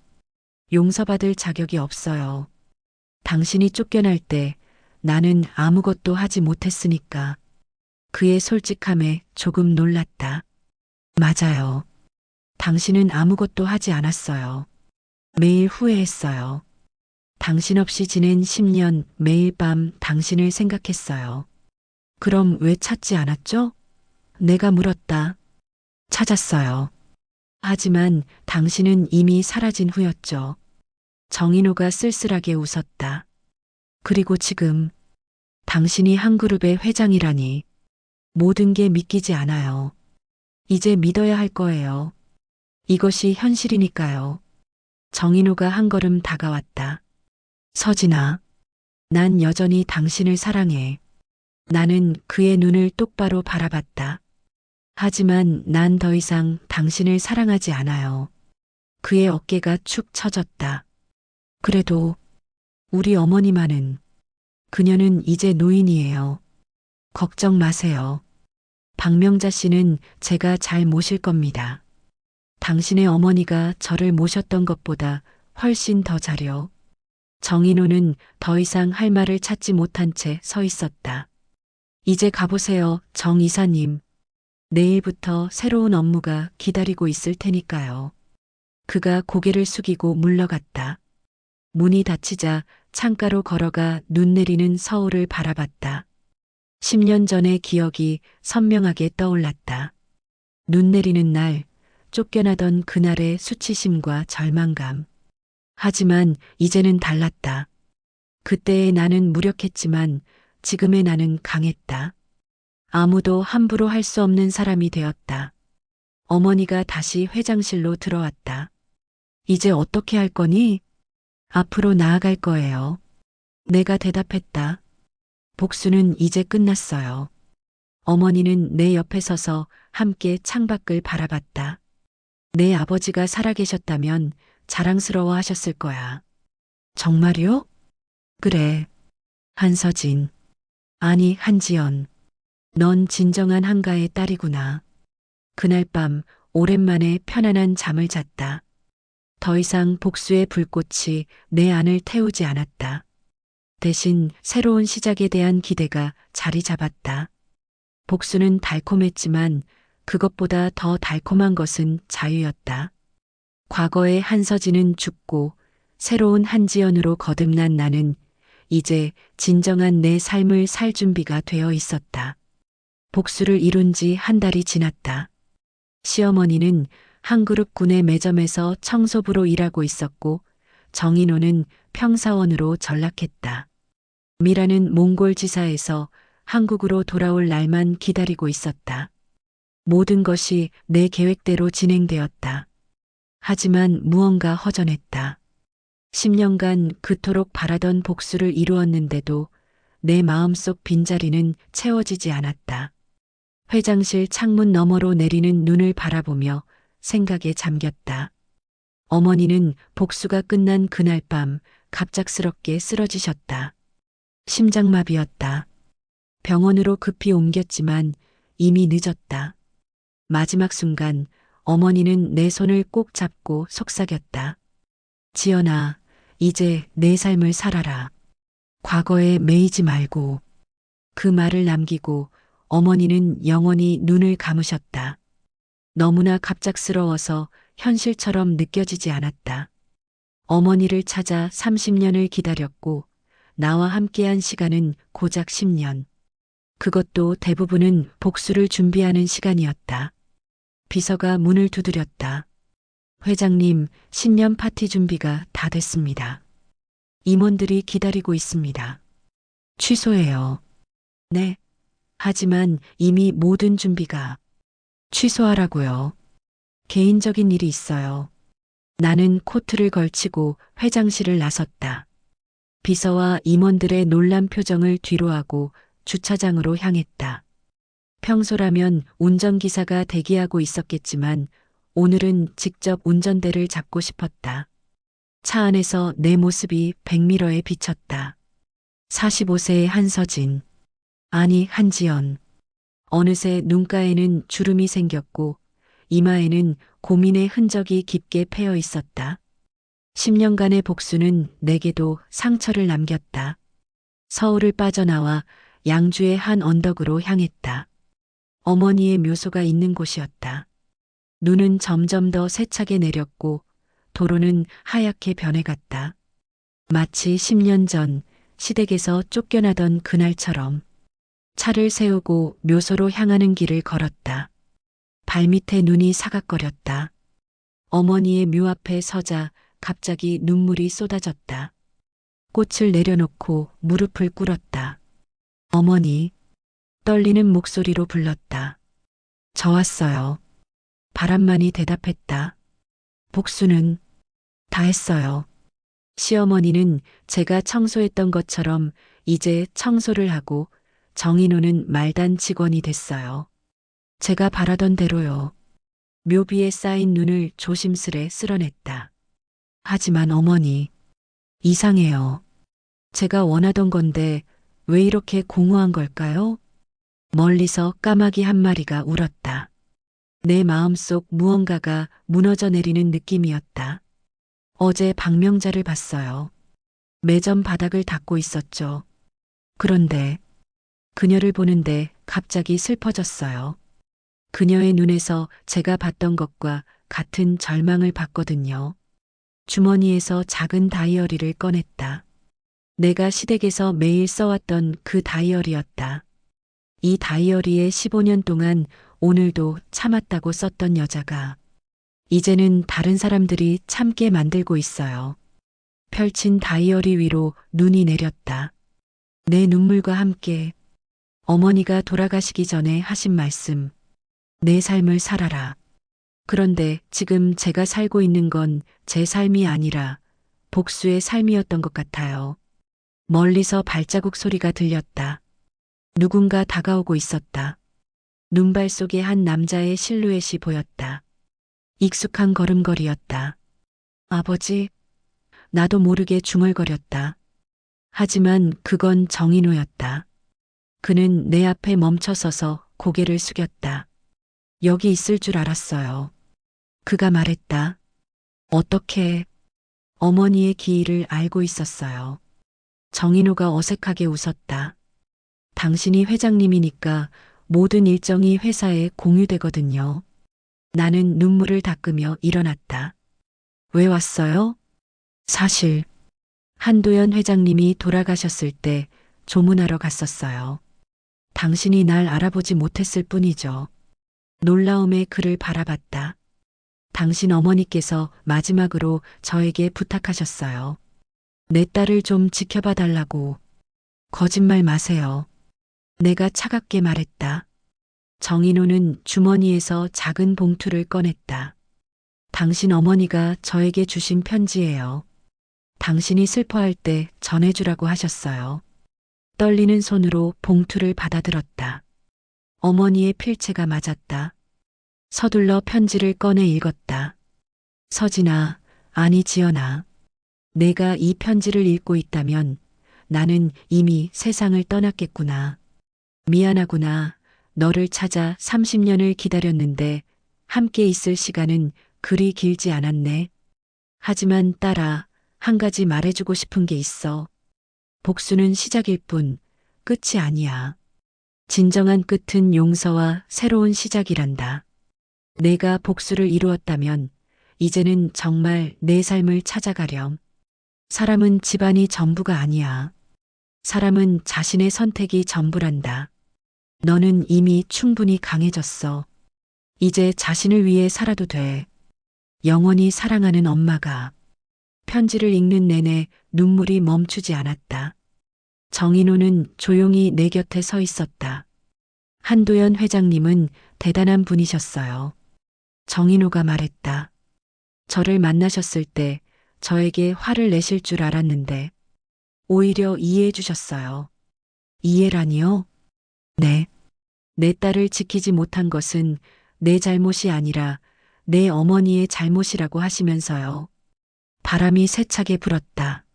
Speaker 2: 용서받을 자격이 없어요. 당신이 쫓겨날 때 나는 아무것도 하지 못했으니까. 그의 솔직함에 조금 놀랐다. 맞아요. 당신은 아무것도 하지 않았어요. 매일 후회했어요. 당신 없이 지낸 10년 매일 밤 당신을 생각했어요. 그럼 왜 찾지 않았죠? 내가 물었다. 찾았어요. 하지만 당신은 이미 사라진 후였죠. 정인호가 쓸쓸하게 웃었다. 그리고 지금 당신이 한 그룹의 회장이라니 모든 게 믿기지 않아요. 이제 믿어야 할 거예요. 이것이 현실이니까요. 정인호가 한 걸음 다가왔다. 서진아, 난 여전히 당신을 사랑해. 나는 그의 눈을 똑바로 바라봤다. 하지만 난 더 이상 당신을 사랑하지 않아요. 그의 어깨가 축 처졌다. 그래도 우리 어머니만은 그녀는 이제 노인이에요. 걱정 마세요. 박명자 씨는 제가 잘 모실 겁니다. 당신의 어머니가 저를 모셨던 것보다 훨씬 더 잘요. 정인호는 더 이상 할 말을 찾지 못한 채 서 있었다. 이제 가보세요, 정 이사님. 내일부터 새로운 업무가 기다리고 있을 테니까요. 그가 고개를 숙이고 물러갔다. 문이 닫히자 창가로 걸어가 눈 내리는 서울을 바라봤다. 10년 전의 기억이 선명하게 떠올랐다. 눈 내리는 날, 쫓겨나던 그날의 수치심과 절망감. 하지만 이제는 달랐다. 그때의 나는 무력했지만 지금의 나는 강했다. 아무도 함부로 할 수 없는 사람이 되었다. 어머니가 다시 회장실로 들어왔다. 이제 어떻게 할 거니? 앞으로 나아갈 거예요. 내가 대답했다. 복수는 이제 끝났어요. 어머니는 내 옆에 서서 함께 창밖을 바라봤다. 내 아버지가 살아계셨다면 자랑스러워 하셨을 거야. 정말요? 그래. 한서진. 아니, 한지연. 넌 진정한 한가의 딸이구나. 그날 밤 오랜만에 편안한 잠을 잤다. 더 이상 복수의 불꽃이 내 안을 태우지 않았다. 대신 새로운 시작에 대한 기대가 자리 잡았다. 복수는 달콤했지만 그것보다 더 달콤한 것은 자유였다. 과거의 한서진은 죽고 새로운 한지연으로 거듭난 나는 이제 진정한 내 삶을 살 준비가 되어 있었다. 복수를 이룬 지 한 달이 지났다. 시어머니는 한 그룹 구내 매점에서 청소부로 일하고 있었고 정인호는 평사원으로 전락했다. 미라는 몽골 지사에서 한국으로 돌아올 날만 기다리고 있었다. 모든 것이 내 계획대로 진행되었다. 하지만 무언가 허전했다. 10년간 그토록 바라던 복수를 이루었는데도 내 마음속 빈자리는 채워지지 않았다. 회장실 창문 너머로 내리는 눈을 바라보며 생각에 잠겼다. 어머니는 복수가 끝난 그날 밤 갑작스럽게 쓰러지셨다. 심장마비였다. 병원으로 급히 옮겼지만 이미 늦었다. 마지막 순간 어머니는 내 손을 꼭 잡고 속삭였다. 지연아, 이제 내 삶을 살아라. 과거에 매이지 말고. 그 말을 남기고 어머니는 영원히 눈을 감으셨다. 너무나 갑작스러워서 현실처럼 느껴지지 않았다. 어머니를 찾아 30년을 기다렸고 나와 함께한 시간은 고작 10년. 그것도 대부분은 복수를 준비하는 시간이었다. 비서가 문을 두드렸다. 회장님, 신년 파티 준비가 다 됐습니다. 임원들이 기다리고 있습니다. 취소해요. 네. 하지만 이미 모든 준비가 취소하라고요. 개인적인 일이 있어요. 나는 코트를 걸치고 회장실을 나섰다. 비서와 임원들의 놀란 표정을 뒤로하고 주차장으로 향했다. 평소라면 운전기사가 대기하고 있었겠지만 오늘은 직접 운전대를 잡고 싶었다. 차 안에서 내 모습이 백미러에 비쳤다. 45세의 한서진. 아니, 한지연. 어느새 눈가에는 주름이 생겼고 이마에는 고민의 흔적이 깊게 패여 있었다. 10년간의 복수는 내게도 상처를 남겼다. 서울을 빠져나와 양주의 한 언덕으로 향했다. 어머니의 묘소가 있는 곳이었다. 눈은 점점 더 세차게 내렸고 도로는 하얗게 변해갔다. 마치 10년 전 시댁에서 쫓겨나던 그날처럼. 차를 세우고 묘소로 향하는 길을 걸었다. 발밑에 눈이 사각거렸다. 어머니의 묘 앞에 서자 갑자기 눈물이 쏟아졌다. 꽃을 내려놓고 무릎을 꿇었다. 어머니, 떨리는 목소리로 불렀다. 저 왔어요. 바람만이 대답했다. 복수는 다 했어요. 시어머니는 제가 청소했던 것처럼 이제 청소를 하고 정인호는 말단 직원이 됐어요. 제가 바라던 대로요. 묘비에 쌓인 눈을 조심스레 쓸어냈다. 하지만 어머니, 이상해요. 제가 원하던 건데 왜 이렇게 공허한 걸까요? 멀리서 까마귀 한 마리가 울었다. 내 마음속 무언가가 무너져 내리는 느낌이었다. 어제 박명자를 봤어요. 매점 바닥을 닦고 있었죠. 그런데 그녀를 보는데 갑자기 슬퍼졌어요. 그녀의 눈에서 제가 봤던 것과 같은 절망을 봤거든요. 주머니에서 작은 다이어리를 꺼냈다. 내가 시댁에서 매일 써왔던 그 다이어리였다. 이 다이어리에 15년 동안 오늘도 참았다고 썼던 여자가 이제는 다른 사람들이 참게 만들고 있어요. 펼친 다이어리 위로 눈이 내렸다. 내 눈물과 함께 어머니가 돌아가시기 전에 하신 말씀. 내 삶을 살아라. 그런데 지금 제가 살고 있는 건 제 삶이 아니라 복수의 삶이었던 것 같아요. 멀리서 발자국 소리가 들렸다. 누군가 다가오고 있었다. 눈발 속에 한 남자의 실루엣이 보였다. 익숙한 걸음걸이였다. 아버지, 나도 모르게 중얼거렸다. 하지만 그건 정인호였다. 그는 내 앞에 멈춰서서 고개를 숙였다. 여기 있을 줄 알았어요. 그가 말했다. 어떻게 어머니의 기일을 알고 있었어요. 정인호가 어색하게 웃었다. 당신이 회장님이니까 모든 일정이 회사에 공유되거든요. 나는 눈물을 닦으며 일어났다. 왜 왔어요? 사실 한도연 회장님이 돌아가셨을 때 조문하러 갔었어요. 당신이 날 알아보지 못했을 뿐이죠. 놀라움에 그를 바라봤다. 당신 어머니께서 마지막으로 저에게 부탁하셨어요. 내 딸을 좀 지켜봐 달라고. 거짓말 마세요. 내가 차갑게 말했다. 정인호는 주머니에서 작은 봉투를 꺼냈다. 당신 어머니가 저에게 주신 편지예요. 당신이 슬퍼할 때 전해주라고 하셨어요. 떨리는 손으로 봉투를 받아들었다. 어머니의 필체가 맞았다. 서둘러 편지를 꺼내 읽었다. 서진아, 아니 지연아. 내가 이 편지를 읽고 있다면 나는 이미 세상을 떠났겠구나. 미안하구나. 너를 찾아 30년을 기다렸는데 함께 있을 시간은 그리 길지 않았네. 하지만 딸아, 한 가지 말해주고 싶은 게 있어. 복수는 시작일 뿐 끝이 아니야. 진정한 끝은 용서와 새로운 시작이란다. 내가 복수를 이루었다면 이제는 정말 내 삶을 찾아가렴. 사람은 집안이 전부가 아니야. 사람은 자신의 선택이 전부란다. 너는 이미 충분히 강해졌어. 이제 자신을 위해 살아도 돼. 영원히 사랑하는 엄마가. 편지를 읽는 내내 눈물이 멈추지 않았다. 정인호는 조용히 내 곁에 서 있었다. 한도연 회장님은 대단한 분이셨어요. 정인호가 말했다. 저를 만나셨을 때 저에게 화를 내실 줄 알았는데 오히려 이해해 주셨어요. 이해라니요? 네. 내 딸을 지키지 못한 것은 내 잘못이 아니라 내 어머니의 잘못이라고 하시면서요. 바람이 세차게 불었다.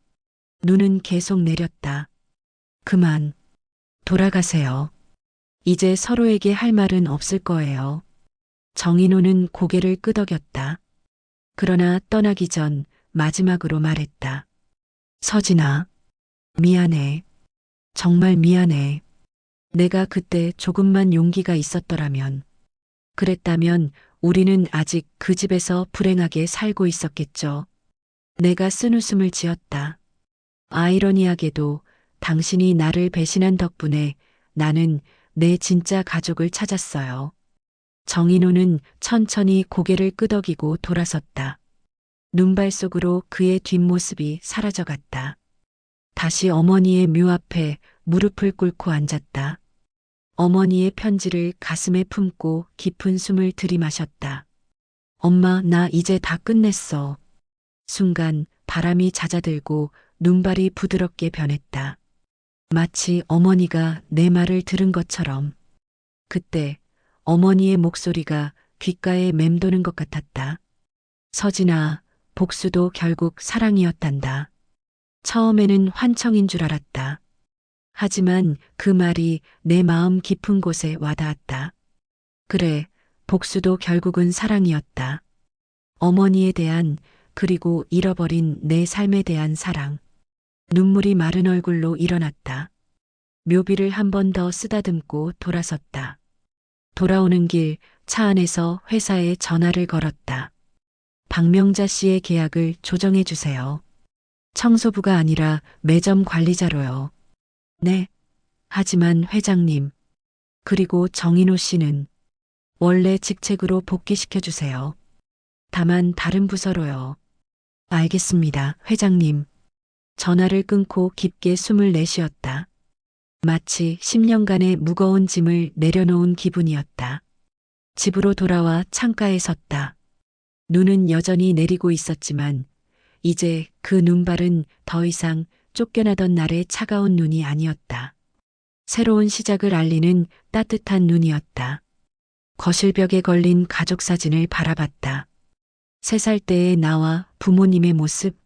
Speaker 2: 눈은 계속 내렸다. 그만. 돌아가세요. 이제 서로에게 할 말은 없을 거예요. 정인호는 고개를 끄덕였다. 그러나 떠나기 전 마지막으로 말했다. 서진아, 미안해. 정말 미안해. 내가 그때 조금만 용기가 있었더라면, 그랬다면 우리는 아직 그 집에서 불행하게 살고 있었겠죠. 내가 쓴웃음을 지었다. 아이러니하게도 당신이 나를 배신한 덕분에 나는 내 진짜 가족을 찾았어요. 정인호는 천천히 고개를 끄덕이고 돌아섰다. 눈발 속으로 그의 뒷모습이 사라져갔다. 다시 어머니의 묘 앞에 무릎을 꿇고 앉았다. 어머니의 편지를 가슴에 품고 깊은 숨을 들이마셨다. 엄마, 나 이제 다 끝냈어. 순간 바람이 잦아들고 눈발이 부드럽게 변했다. 마치 어머니가 내 말을 들은 것처럼. 그때 어머니의 목소리가 귓가에 맴도는 것 같았다. 서진아, 복수도 결국 사랑이었단다. 처음에는 환청인 줄 알았다. 하지만 그 말이 내 마음 깊은 곳에 와닿았다. 그래, 복수도 결국은 사랑이었다. 어머니에 대한, 그리고 잃어버린 내 삶에 대한 사랑. 눈물이 마른 얼굴로 일어났다. 묘비를 한 번 더 쓰다듬고 돌아섰다. 돌아오는 길 차 안에서 회사에 전화를 걸었다. 박명자 씨의 계약을 조정해 주세요. 청소부가 아니라 매점 관리자로요. 네. 하지만 회장님, 그리고 정인호 씨는 원래 직책으로 복귀시켜 주세요. 다만 다른 부서로요. 알겠습니다, 회장님. 전화를 끊고 깊게 숨을 내쉬었다. 마치 10년간의 무거운 짐을 내려놓은 기분이었다. 집으로 돌아와 창가에 섰다. 눈은 여전히 내리고 있었지만 이제 그 눈발은 더 이상 쫓겨나던 날의 차가운 눈이 아니었다. 새로운 시작을 알리는 따뜻한 눈이었다. 거실벽에 걸린 가족 사진을 바라봤다. 3살 때의 나와 부모님의 모습,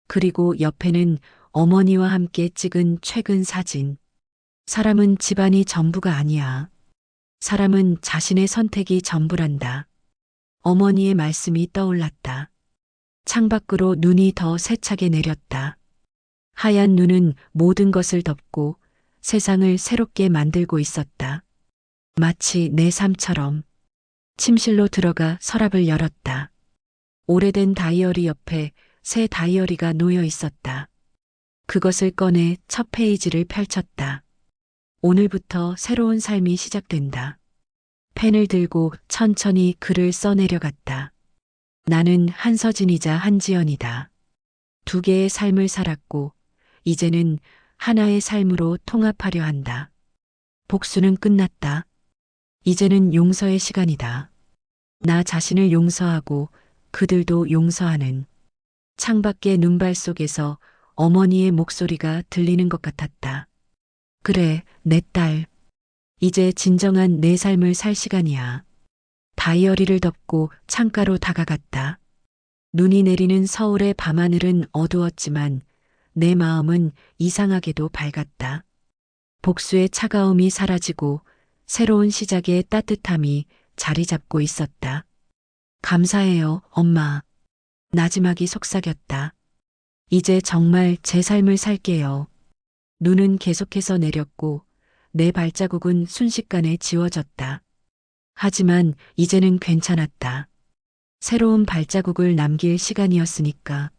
Speaker 2: 그리고 옆에는 어머니와 함께 찍은 최근 사진. 사람은 집안이 전부가 아니야. 사람은 자신의 선택이 전부란다. 어머니의 말씀이 떠올랐다. 창밖으로 눈이 더 세차게 내렸다. 하얀 눈은 모든 것을 덮고 세상을 새롭게 만들고 있었다. 마치 내 삶처럼. 침실로 들어가 서랍을 열었다. 오래된 다이어리 옆에 새 다이어리가 놓여 있었다. 그것을 꺼내 첫 페이지를 펼쳤다. 오늘부터 새로운 삶이 시작된다. 펜을 들고 천천히 글을 써내려갔다. 나는 한서진이자 한지연이다. 2개의 삶을 살았고 이제는 하나의 삶으로 통합하려 한다. 복수는 끝났다. 이제는 용서의 시간이다. 나 자신을 용서하고 그들도 용서하는. 창밖의 눈발 속에서 어머니의 목소리가 들리는 것 같았다. 그래, 내 딸. 이제 진정한 내 삶을 살 시간이야. 다이어리를 덮고 창가로 다가갔다. 눈이 내리는 서울의 밤하늘은 어두웠지만 내 마음은 이상하게도 밝았다. 복수의 차가움이 사라지고 새로운 시작의 따뜻함이 자리 잡고 있었다. 감사해요, 엄마. 나지막이 속삭였다. 이제 정말 제 삶을 살게요. 눈은 계속해서 내렸고 내 발자국은 순식간에 지워졌다. 하지만 이제는 괜찮았다. 새로운 발자국을 남길 시간이었으니까.